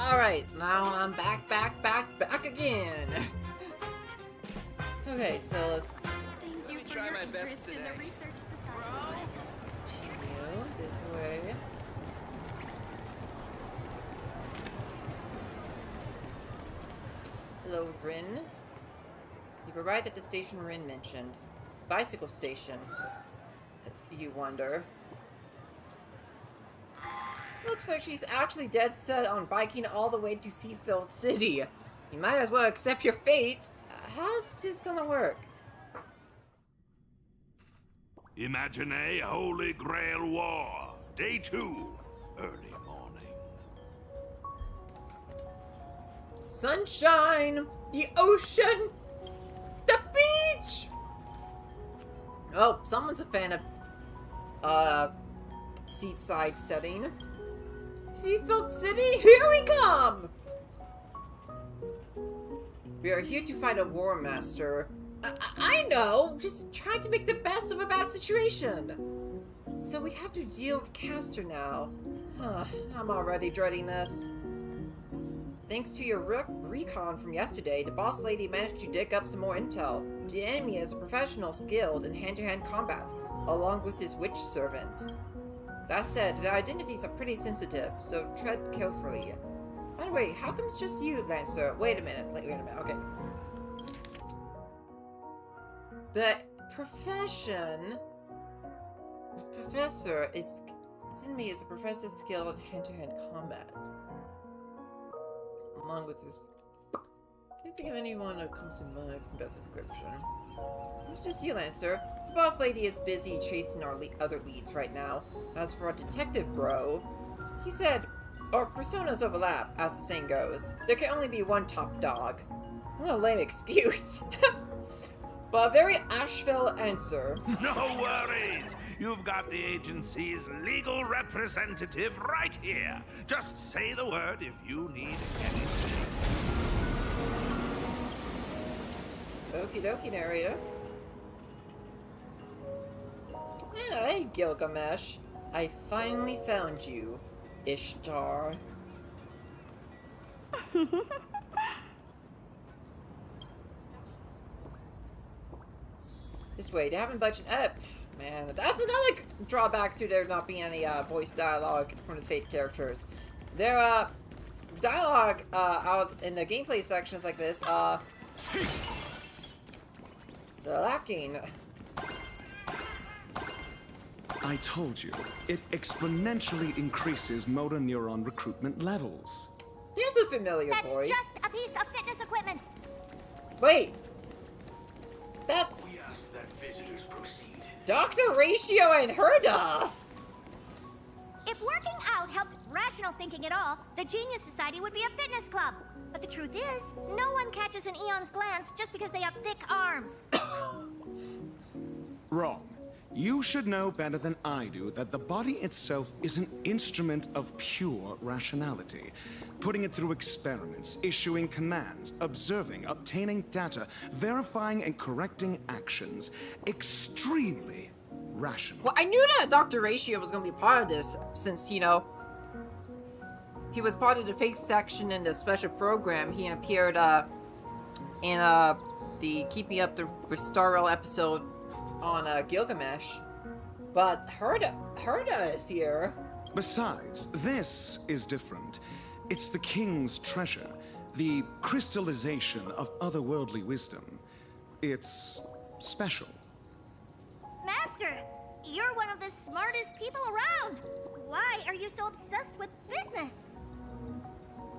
Alright, now I'm back again. Okay, so let's Thank you for try your my best interest in today. the Research Society. continue this way. Hello, Rin. You've arrived at the station Rin mentioned. Bicycle station. You wonder. Looks like she's actually dead set on biking all the way to Seafield City. You might as well accept your fate. How's this gonna work? Imagine a Holy Grail War. Day 2. Early morning. Sunshine! The ocean! The beach! Oh, someone's a fan of, seaside setting. Seafield City, here we come! We are here to fight a war master. I know! Just trying to make the best of a bad situation. So we have to deal with Castor now. I'm already dreading this. Thanks to your recon from yesterday, the boss lady managed to dig up some more intel. The enemy is a professional skilled in hand-to-hand combat, along with his witch servant. That said, their identities are pretty sensitive, so tread carefully. By the way, how come it's just you, Lancer? Wait a minute, okay. The profession... The professor is... Send me as a professor skilled in hand-to-hand combat. Along with his... Can't think of anyone that comes to mind from that description. It's just you, Lancer. The boss lady is busy chasing our other leads right now. As for our detective bro, he said, our personas overlap, as the saying goes. There can only be one top dog. What a lame excuse. But a very Asheville answer. No worries! You've got the agency's legal representative right here. Just say the word if you need anything. Okie dokie, narrator. Hey, Gilgamesh. I finally found you, Ishtar. This way, they haven't budgeted up. Man, that's another drawback to there not being any voice dialogue from the Fate characters. Their dialogue out in the gameplay sections like this, it's lacking. I told you, it exponentially increases motor neuron recruitment levels. Here's the familiar That's voice. just a piece of fitness equipment. Wait. That's... We ask that visitors proceed. Dr. Ratio and Herda! If working out helped rational thinking at all, the Genius Society would be a fitness club. But the truth is, no one catches an Eon's glance just because they have thick arms. Wrong. You should know better than I do that the body itself is an instrument of pure rationality. Putting it through experiments, issuing commands, observing, obtaining data, verifying and correcting actions. Extremely rational. Well, I knew that Dr. Ratio was going to be part of this, since, you know, he was part of the fake section in the special program. He appeared in the Keeping Up with Starrel episode on Gilgamesh. But Herda is here. Besides, this is different. It's the king's treasure, the crystallization of otherworldly wisdom. It's special. Master, you're one of the smartest people around. Why are you so obsessed with fitness?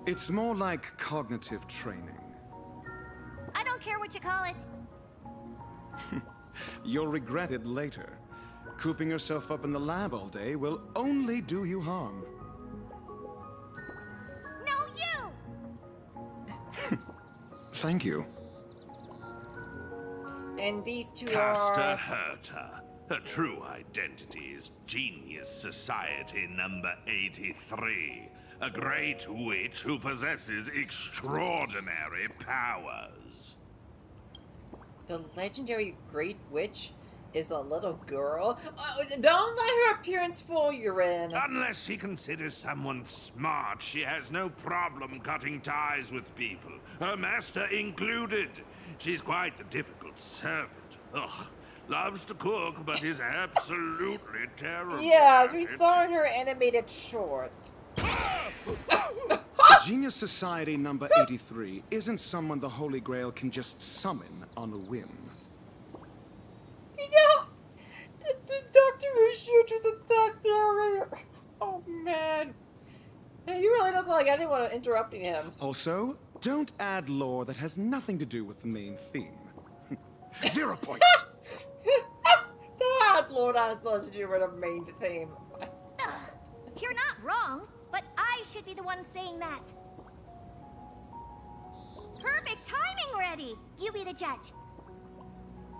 It's more like cognitive training. I don't care what you call it. You'll regret it later. Cooping yourself up in the lab all day will only do you harm. No, you! Thank you. And these two Castor are... Herta. Her true identity is Genius Society number 83. A great witch who possesses extraordinary powers. The legendary Great Witch? is a little girl. Don't let her appearance fool you, Rin. Unless she considers someone smart, she has no problem cutting ties with people, her master included. She's quite the difficult servant. Ugh. Loves to cook, but is absolutely terrible. Yes, we saw in her animated short. Genius Society number 83 isn't someone the Holy Grail can just summon on a whim. Yeah, Dr. Rishio just attacked the area. Oh man. And he really doesn't like anyone interrupting him. Also, don't add lore that has nothing to do with the main theme. 0 points. That Lord has something to do with the main theme. You're not wrong, but I should be the one saying that. Perfect timing, Reddy. You be the judge.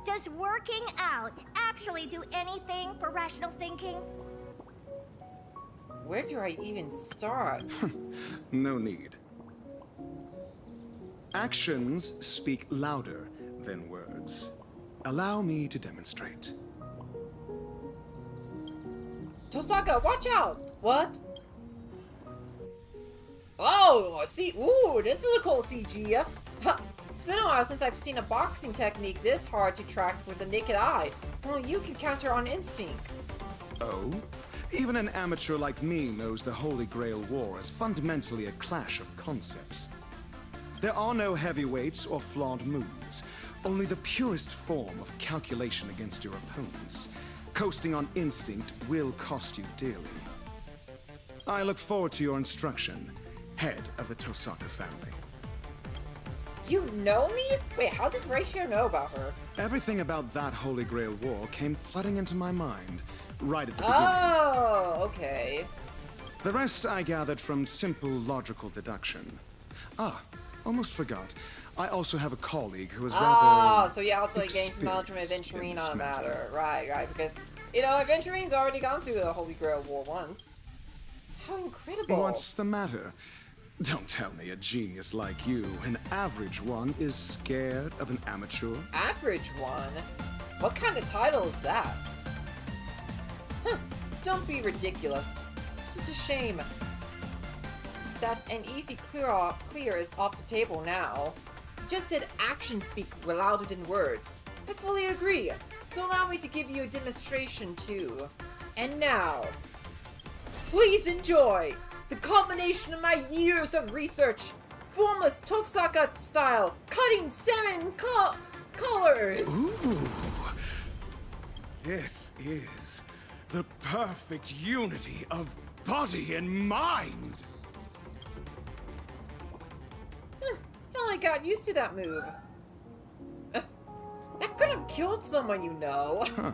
Does working out actually do anything for rational thinking? Where do I even start? No need. Actions speak louder than words. Allow me to demonstrate. Tosaka, watch out! What? Oh, see, ooh, this is a cool CG. Huh. It's been a while since I've seen a boxing technique this hard to track with the naked eye. Well, you can counter on instinct. Oh? Even an amateur like me knows the Holy Grail War is fundamentally a clash of concepts. There are no heavyweights or flawed moves, only the purest form of calculation against your opponents. Coasting on instinct will cost you dearly. I look forward to your instruction, head of the Tosaka family. You know me? Wait, how does Ratio know about her? Everything about that Holy Grail War came flooding into my mind right at the beginning. Oh, okay. The rest I gathered from simple logical deduction. Ah, almost forgot. I also have a colleague who is rather so yeah, also gains knowledge from Aventurine on a matter. Right, because, you know, Aventurine's already gone through the Holy Grail War once. How incredible. What's the matter? Don't tell me a genius like you, an average one, is scared of an amateur. Average one? What kind of title is that? Huh, don't be ridiculous. It's just a shame that an easy clear is off the table now. Just said actions speak louder than words. I fully agree. So allow me to give you a demonstration too. And now, please enjoy the culmination of my years of research. Formless Tosaka style, cutting 7 colors. Ooh. This is the perfect unity of body and mind. I got used to that move. That could have killed someone, you know. Huh.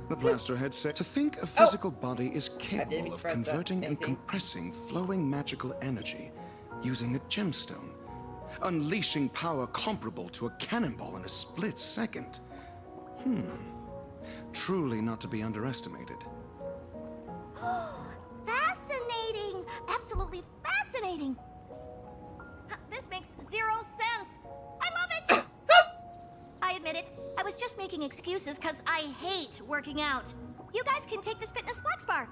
The blaster head said to think a physical body is capable of converting and compressing flowing magical energy using a gemstone, unleashing power comparable to a cannonball in a split second. Truly not to be underestimated. Fascinating! Absolutely fascinating! This makes 0 sense. I love it! I admit it. I was just making excuses because I hate working out. You guys can take this fitness flex bar.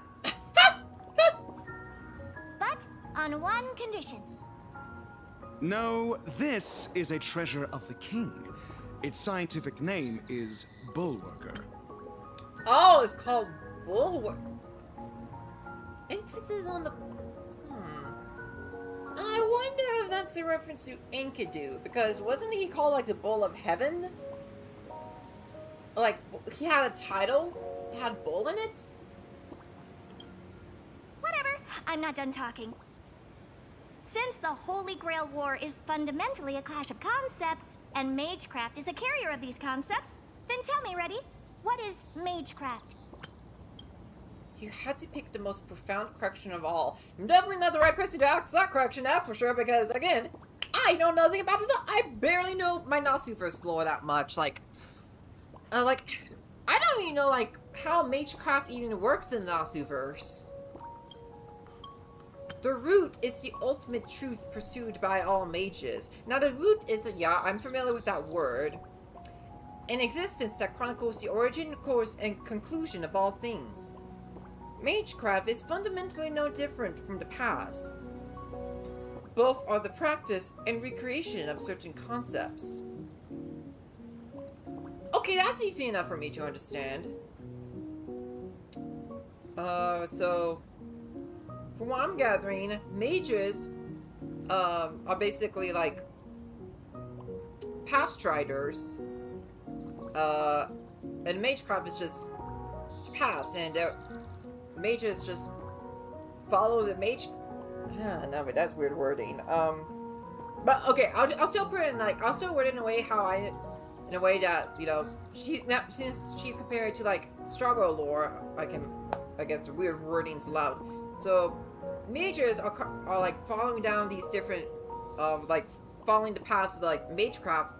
But on one condition. No, this is a treasure of the king. Its scientific name is Bullworker. Oh, it's called Bullworker. Emphasis on the... I wonder if that's a reference to Enkidu, because wasn't he called like the Bull of Heaven? Like, he had a title that had bull in it? Whatever, I'm not done talking. Since the Holy Grail War is fundamentally a clash of concepts, and Magecraft is a carrier of these concepts, then tell me, Reddy, what is Magecraft? You had to pick the most profound correction of all. I'm definitely not the right person to ask that correction, that's for sure, because, again, I know nothing about it. I barely know my Nasuverse lore that much. I don't even know, how Magecraft even works in the Nasuverse. The root is the ultimate truth pursued by all mages. Now, the root is, yeah, I'm familiar with that word. An existence that chronicles the origin, course, and conclusion of all things. Magecraft is fundamentally no different from the paths. Both are the practice and recreation of certain concepts. Okay, that's easy enough for me to understand. So, from what I'm gathering, mages, are basically like pathstriders. And magecraft is just paths, and mages just follow the mage. No, but that's weird wording. But okay, I'll still put it in like I'll still word it in a way in a way that, you know, since she's compared to like Strawberry lore, I guess the weird wording's allowed. So mages are like following down these different like following the paths of like magecraft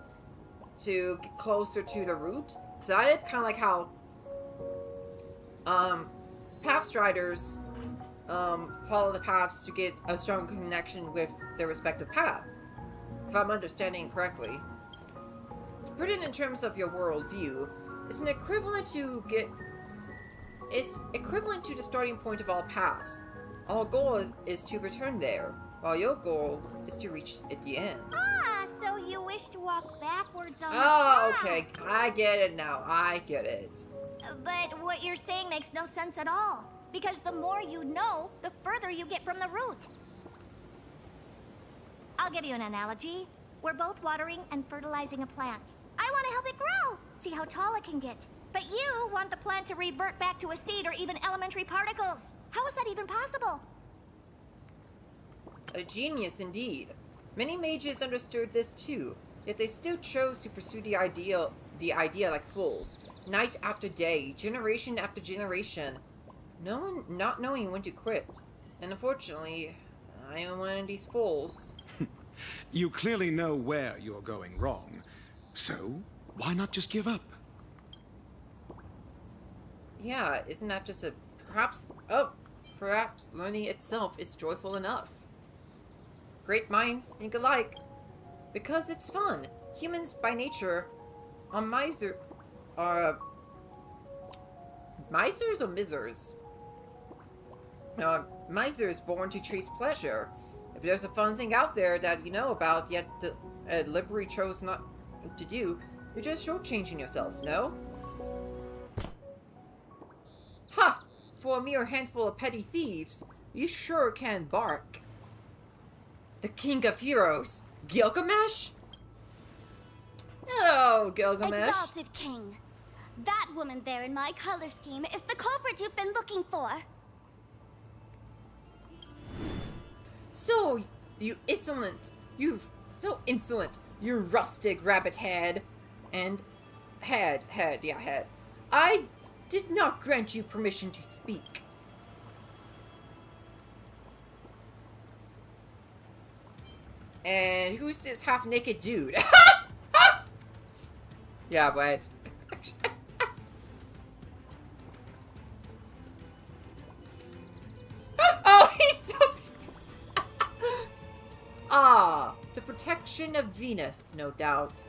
to get closer to the root. So that is kind of like how pathstriders follow the paths to get a strong connection with their respective path, if I'm understanding correctly. To put it in terms of your worldview, it's equivalent to the starting point of all paths. Our goal is to return there, while your goal is to reach at the end. Ah, so you wish to walk backwards on the Oh, path. okay. I get it now. I get it. But what you're saying makes no sense at all. Because the more you know, the further you get from the root. I'll give you an analogy. We're both watering and fertilizing a plant. I want to help it grow, see how tall it can get. But you want the plant to revert back to a seed or even elementary particles. How is that even possible? A genius indeed. Many mages understood this too, yet they still chose to pursue the idea like fools. Night after day, generation after generation, not knowing when to quit. And unfortunately, I am one of these fools. You clearly know where you're going wrong. So, why not just give up? Yeah, isn't that just a... Perhaps learning itself is joyful enough. Great minds think alike. Because it's fun. Humans by nature are misers or misers? Misers born to chase pleasure. If there's a fun thing out there that you know about, yet deliberately chose not to do, you're just shortchanging yourself, no? Ha! For a mere handful of petty thieves, you sure can bark. The king of heroes, Gilgamesh? Hello, Gilgamesh. Exalted king. That woman there in my color scheme is the culprit you've been looking for. So, you rustic rabbit head. And head. I did not grant you permission to speak. And who's this half-naked dude? Yeah, but... Oh, he's so... Ah, the protection of Venus, no doubt.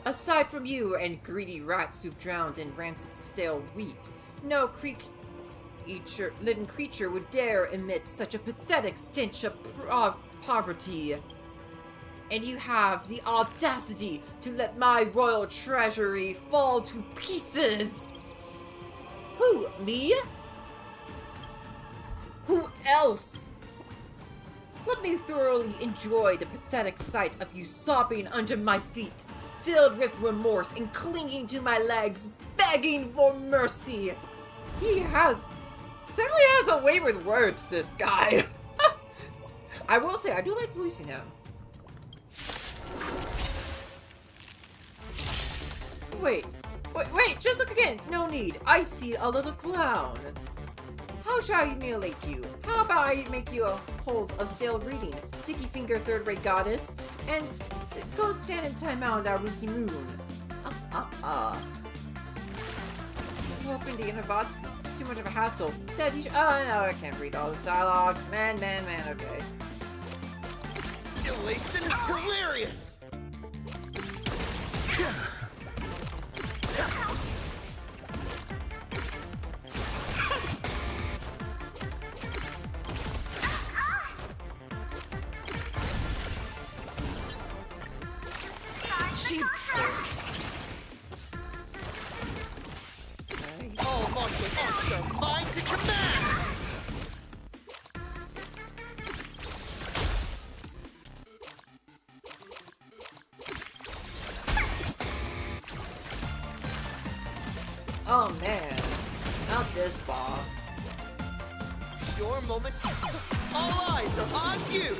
Aside from you and greedy rats who've drowned in rancid stale wheat, no living creature would dare emit such a pathetic stench of poverty. And you have the audacity to let my royal treasury fall to pieces! Who, me? Who else? Let me thoroughly enjoy the pathetic sight of you sobbing under my feet, filled with remorse and clinging to my legs, begging for mercy. He certainly has a way with words, this guy. I will say, I do like voicing him. Wait, just look again. No need. I see a little clown. How shall I humiliate you? How about I make you a hold of stale reading, sticky finger third-rate goddess, and go stand in timeout on that rookie moon. Hoping the interbot's too much of a hassle. Instead, you should... Oh, no, I can't read all this dialogue. Man, okay. Elation hilarious! Cheap trick. All monster monster, mine to command! Oh man, not this boss. Your moment. All eyes are on you!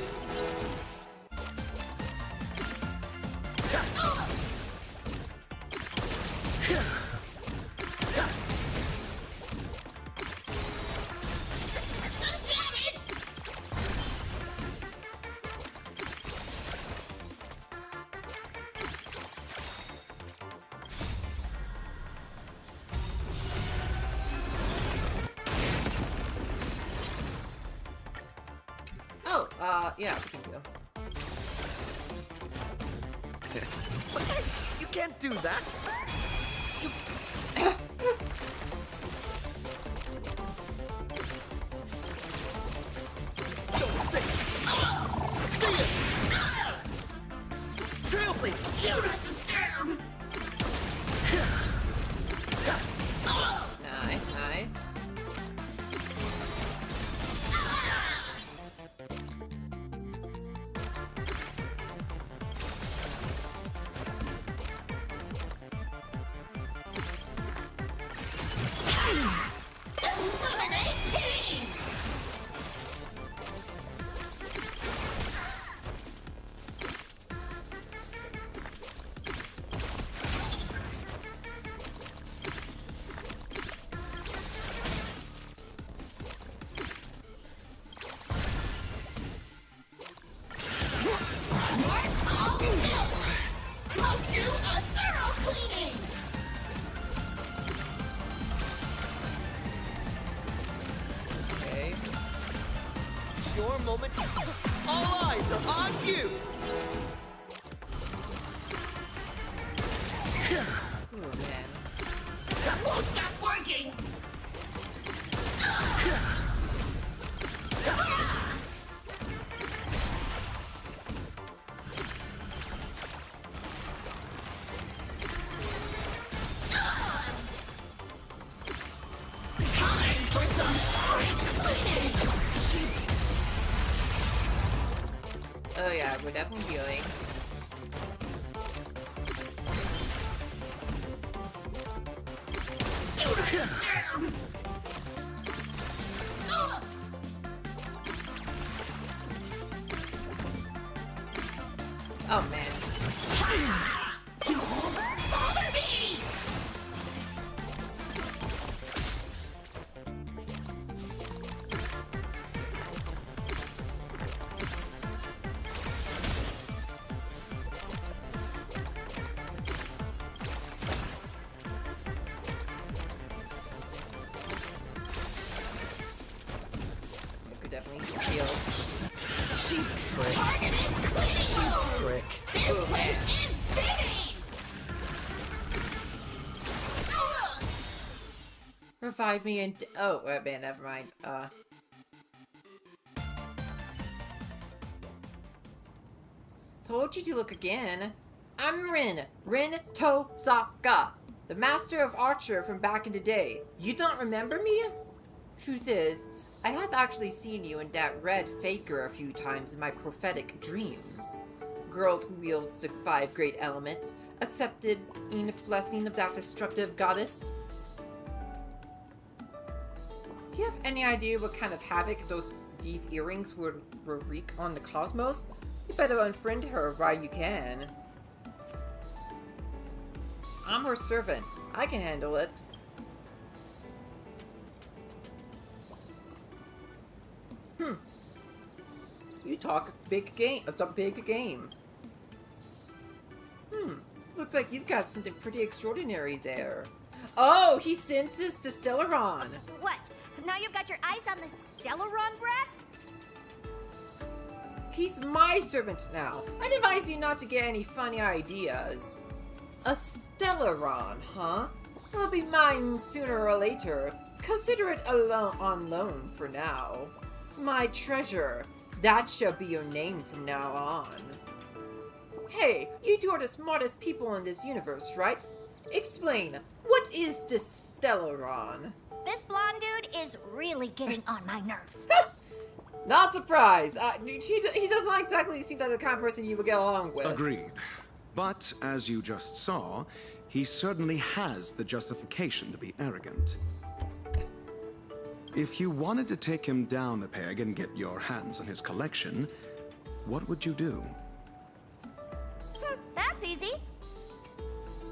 Oh, yeah, we can go. You can't do that! Trailblazer! Do not disturb! Nice, nice. Eliminate pain! Let's do a thorough cleaning! Okay. Your moment. All eyes are on you! Oh man. That won't stop working! Time for some spring cleaning! Oh yeah, we're definitely healing. Do not disturb! Oh man. Don't bother me! We could definitely heal. Cheap trick. Targeted cleaning mode! Trick. This place is dirty! Revive me and oh, wait, man, never mind. Told you to look again. I'm Rin Tosaka, the master of archer from back in the day. You don't remember me? Truth is, I have actually seen you and that red faker a few times in my prophetic dreams. Girl who wields the 5 great elements, accepted in the blessing of that destructive goddess. Do you have any idea what kind of havoc these earrings would wreak on the cosmos? You better unfriend her while you can. I'm her servant. I can handle it. You talk big game. Looks like you've got something pretty extraordinary there. Oh, he senses the Stellaron. What? Now you've got your eyes on the Stellaron brat? He's my servant now. I'd advise you not to get any funny ideas. A Stellaron, huh? It'll be mine sooner or later. Consider it on loan for now. My treasure. That shall be your name from now on. Hey, you two are the smartest people in this universe, right? Explain, what is this Stellaron? This blonde dude is really getting on my nerves. Not surprised. He doesn't exactly seem like the kind of person you would get along with. Agreed. But, as you just saw, he certainly has the justification to be arrogant. If you wanted to take him down a peg and get your hands on his collection, what would you do? That's easy.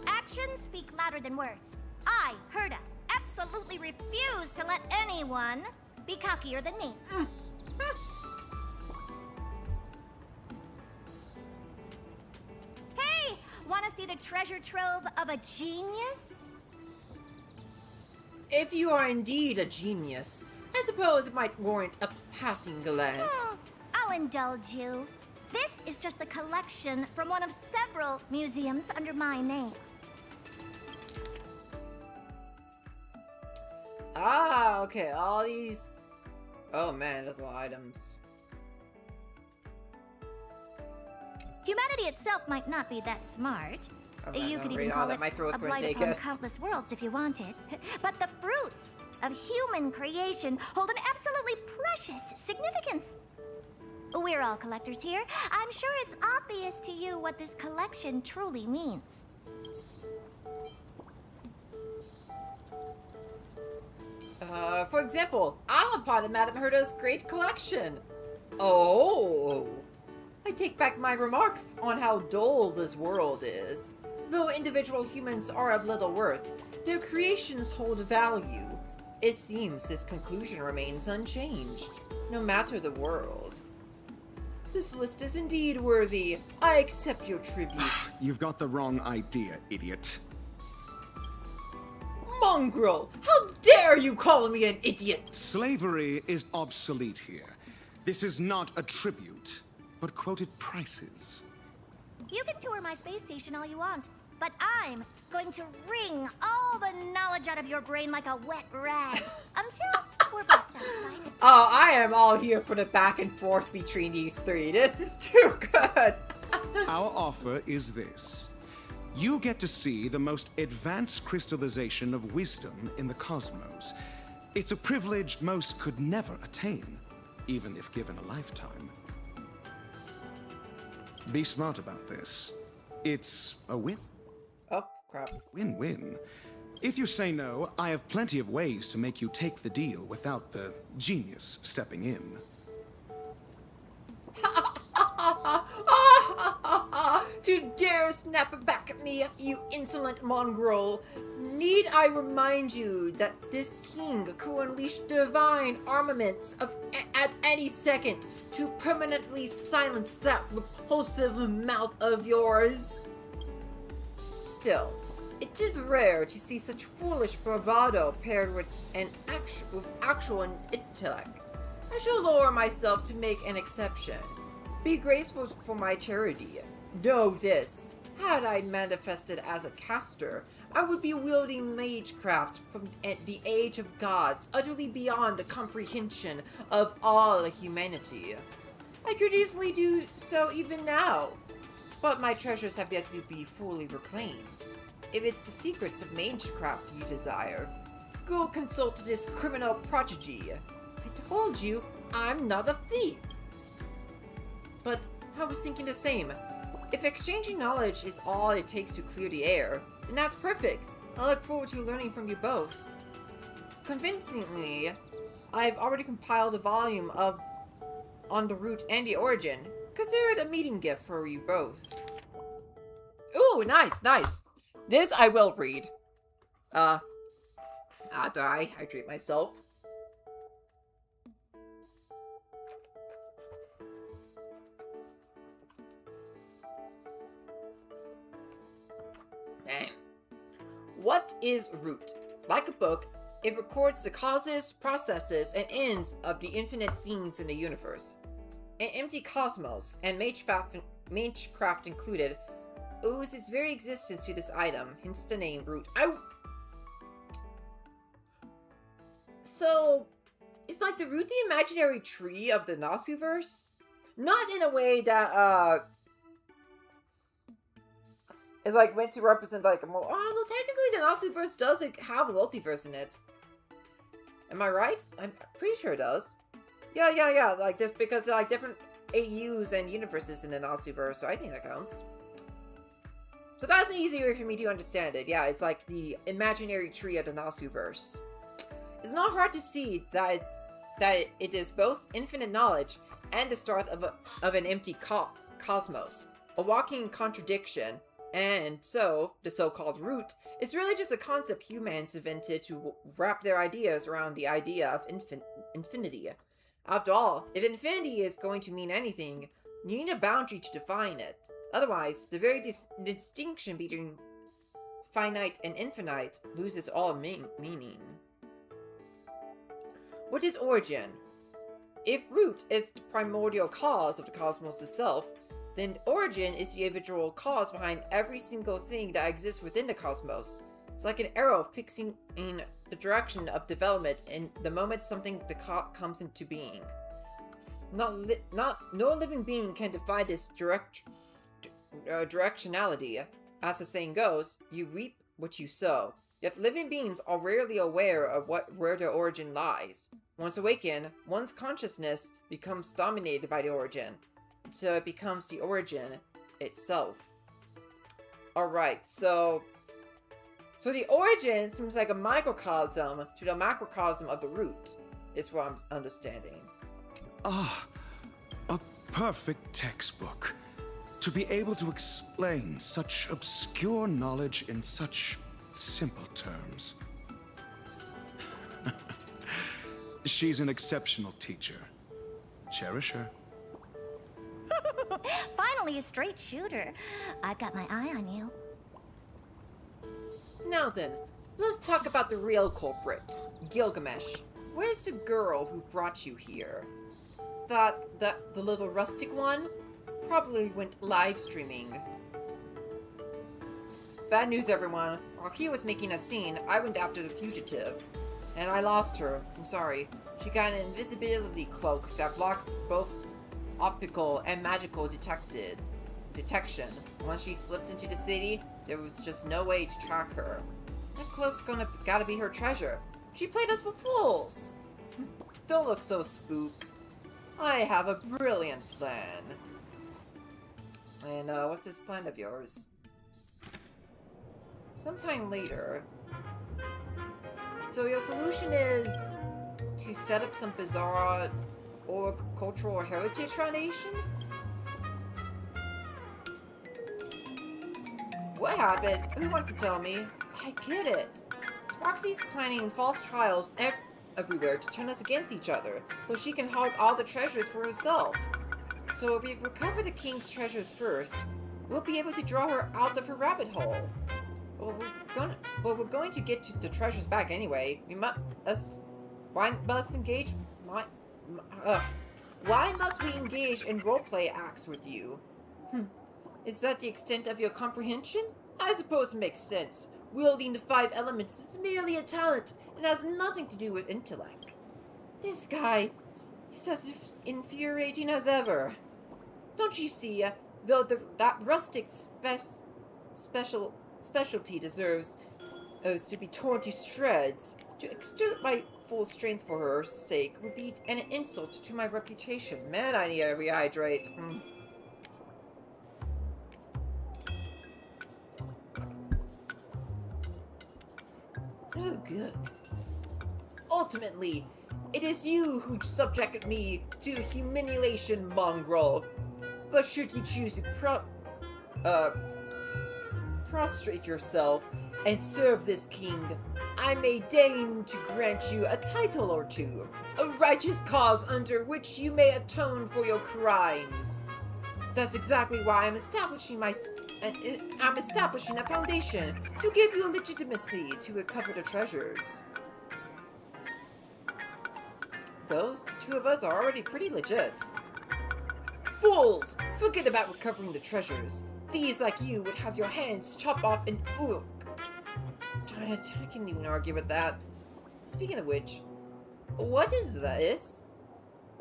Actions speak louder than words. I, Herda, absolutely refuse to let anyone be cockier than me. Hey, want to see the treasure trove of a genius? If you are indeed a genius, I suppose it might warrant a passing glance. I'll indulge you. This is just the collection from one of several museums under my name. Ah, okay, all these... Oh man, that's a lot of items. Humanity itself might not be that smart. You could even call it a blight upon countless worlds if you wanted. But the fruits of human creation hold an absolutely precious significance. We're all collectors here. I'm sure it's obvious to you what this collection truly means. For example, I'll upon Madame Herda's great collection. Oh! I take back my remark on how dull this world is. Though individual humans are of little worth, their creations hold value. It seems this conclusion remains unchanged, no matter the world. This list is indeed worthy. I accept your tribute. You've got the wrong idea, idiot. Mongrel! How dare you call me an idiot! Slavery is obsolete here. This is not a tribute, but quoted prices. You can tour my space station all you want, but I'm going to wring all the knowledge out of your brain like a wet rag until we're both satisfied. Oh, I am all here for the back and forth between these three. This is too good. Our offer is this. You get to see the most advanced crystallization of wisdom in the cosmos. It's a privilege most could never attain, even if given a lifetime. Be smart about this. It's a win. Oh, crap. Win-win. If you say no, I have plenty of ways to make you take the deal without the genius stepping in. To dare snap back at me, you insolent mongrel! Need I remind you that this king could unleash divine armaments at any second to permanently silence that repulsive mouth of yours? Still, it is rare to see such foolish bravado paired with actual intellect. I shall lower myself to make an exception. Be graceful for my charity. Know this, had I manifested as a caster, I would be wielding magecraft from the age of gods, utterly beyond the comprehension of all humanity. I could easily do so even now, but my treasures have yet to be fully reclaimed. If it's the secrets of magecraft you desire, go consult this criminal prodigy. I told you, I'm not a thief. But I was thinking the same. If exchanging knowledge is all it takes to clear the air, then that's perfect. I look forward to learning from you both. Convincingly, I've already compiled a volume on the root and the origin. Consider it a meeting gift for you both. Ooh, nice, nice. This I will read. After I hydrate myself. Man. What is root? Like a book, it records the causes, processes, and ends of the infinite things in the universe. An empty cosmos, and magecraft included, owes its very existence to this item, hence the name root. So, is like the root the imaginary tree of the Nasuverse? Not in a way that, is like meant to represent like a more. Oh no, technically the Nasuverse does like have a multiverse in it. Am I right? I'm pretty sure it does. Yeah. Like just because there are like different AUs and universes in the Nasuverse, so I think that counts. So that's an easier for me to understand it. Yeah, it's like the imaginary tree of the Nasuverse. It's not hard to see that it is both infinite knowledge and the start of an empty cosmos, a walking contradiction, and so the so-called root is really just a concept humans invented to wrap their ideas around the idea of infinity. After all, if infinity is going to mean anything, you need a boundary to define it. Otherwise, the very distinction between finite and infinite loses all meaning. What is origin? If root is the primordial cause of the cosmos itself, then origin is the individual cause behind every single thing that exists within the cosmos. It's like an arrow fixing in the direction of development in the moment something comes into being. No living being can define this directionality. As the saying goes, you reap what you sow. Yet living beings are rarely aware of where their origin lies. Once awakened, one's consciousness becomes dominated by the origin, so it becomes the origin itself. Alright, so the origin seems like a microcosm to the macrocosm of the root, is what I'm understanding. Ah, a perfect textbook. To be able to explain such obscure knowledge in such simple terms. She's an exceptional teacher. Cherish her. Finally, a straight shooter. I've got my eye on you. Now then, let's talk about the real culprit, Gilgamesh. Where's the girl who brought you here? The little rustic one? Probably went live streaming. Bad news, everyone. While he was making a scene, I went after the fugitive. And I lost her. I'm sorry. She got an invisibility cloak that blocks both optical and magical detection. Once she slipped into the city, there was just no way to track her. That cloak's gotta be her treasure. She played us for fools! Don't look so spook. I have a brilliant plan. And what's this plan of yours? Sometime later. So your solution is to set up some bizarre or cultural or heritage foundation? What happened? Who wants to tell me? I get it. Sparksy's planning false trials everywhere to turn us against each other, so she can hog all the treasures for herself. So if we recover the king's treasures first, we'll be able to draw her out of her rabbit hole. Well, we're going to get the treasures back anyway. Why must we engage in roleplay acts with you? Is that the extent of your comprehension? I suppose it makes sense. Wielding the 5 elements is merely a talent and has nothing to do with intellect. This guy is as infuriating as ever. Don't you see, though that rustic specialty deserves to be torn to shreds, to exert my full strength for her sake would be an insult to my reputation. Man, I need to rehydrate. Oh, good. Ultimately, it is you who subjected me to humiliation, mongrel. But should you choose to prostrate yourself and serve this king, I may deign to grant you a title or two, a righteous cause under which you may atone for your crimes. That's exactly why I'm establishing a foundation to give you legitimacy to recover the treasures. The 2 of us are already pretty legit. Fools! Forget about recovering the treasures. Thieves like you would have your hands chopped off and ooh. I can't even argue with that. Speaking of which, what is this?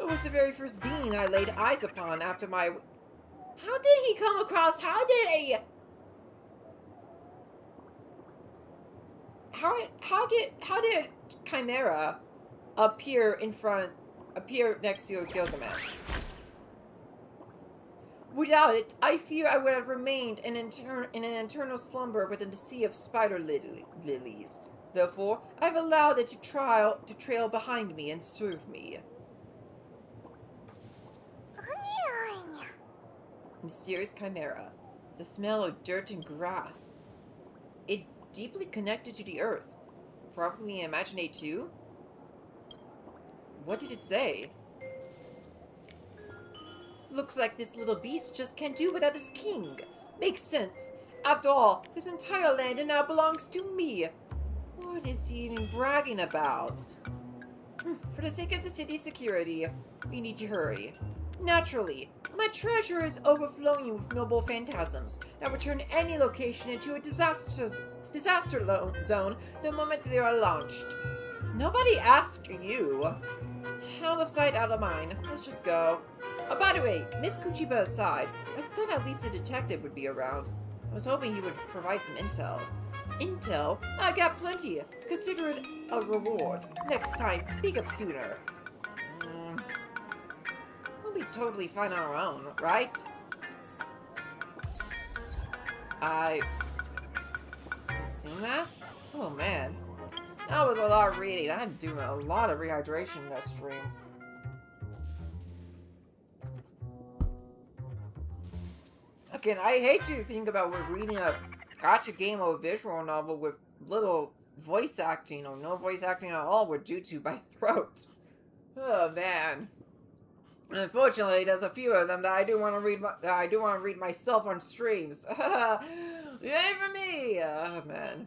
It was the very first being I laid eyes upon after my... How did he come across? How did how did Chimera appear next to Gilgamesh? Without it, I fear I would have remained in an eternal slumber within the sea of spider lilies. Therefore, I've allowed it to trail behind me and serve me. Mysterious Chimera. The smell of dirt and grass. It's deeply connected to the earth. Probably Imaginate too? What did it say? Looks like this little beast just can't do without its king. Makes sense. After all, this entire land now belongs to me. What is he even bragging about? For the sake of the city's security, we need to hurry. Naturally, my treasure is overflowing with noble phantasms that would turn any location into a disaster zone the moment they are launched. Nobody asked you. Out of sight, out of mind. Let's just go. By the way, Miss Kuchiba aside, I thought at least a detective would be around. I was hoping he would provide some intel. Intel? I got plenty. Consider it a reward. Next time, speak up sooner. We'll be totally fine on our own, right? Seen that? Oh man. That was a lot of reading. I'm doing a lot of rehydration in that stream. Again, I hate to think about we're reading a gacha game or visual novel with little voice acting or no voice acting at all were due to my throat. Oh man. Unfortunately, there's a few of them that I do want to read myself on streams. Yay for me! Oh man.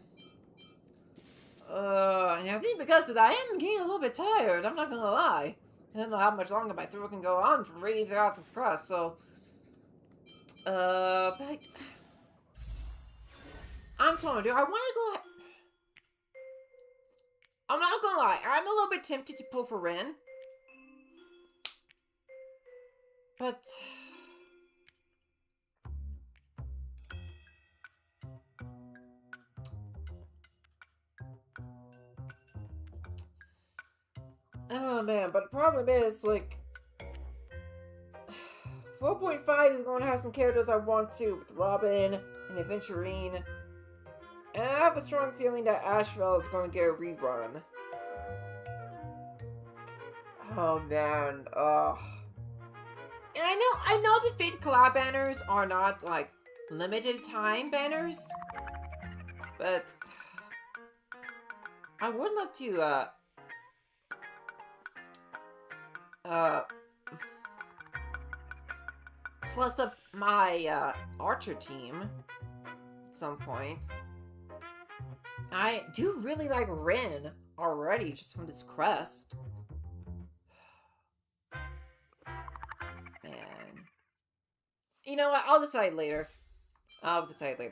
And I think because of that, I am getting a little bit tired. I'm not gonna lie. I don't know how much longer my throat can go on from reading throughout this crust. So, but I'm telling you, I want to go. I'm not gonna lie. I'm a little bit tempted to pull for Rin, but. Oh man, but the problem is, like, 4.5 is going to have some characters I want to, with Robin and Aventurine. And I have a strong feeling that Asheville is going to get a rerun. Oh man, And I know the Fate collab banners are not, like, limited time banners. But I would love to, plus up my, Archer team at some point. I do really like Rin already, just from this crest. Man. You know what? I'll decide later.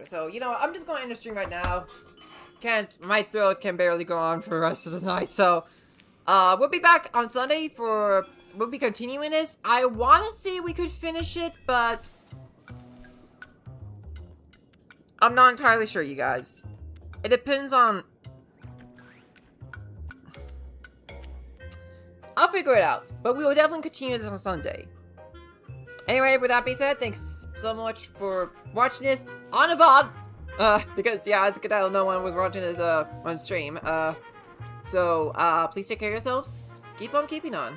So, you know what? I'm just going to end the stream right now. My throat can barely go on for the rest of the night, so... we'll be back on Sunday we'll be continuing this. I want to say we could finish it, but I'm not entirely sure, you guys. It depends on... I'll figure it out, but we will definitely continue this on Sunday. Anyway, with that being said, thanks so much for watching this on a VOD. Because, yeah, as you can tell, no one was watching this, on stream. So, please take care of yourselves. Keep on keeping on.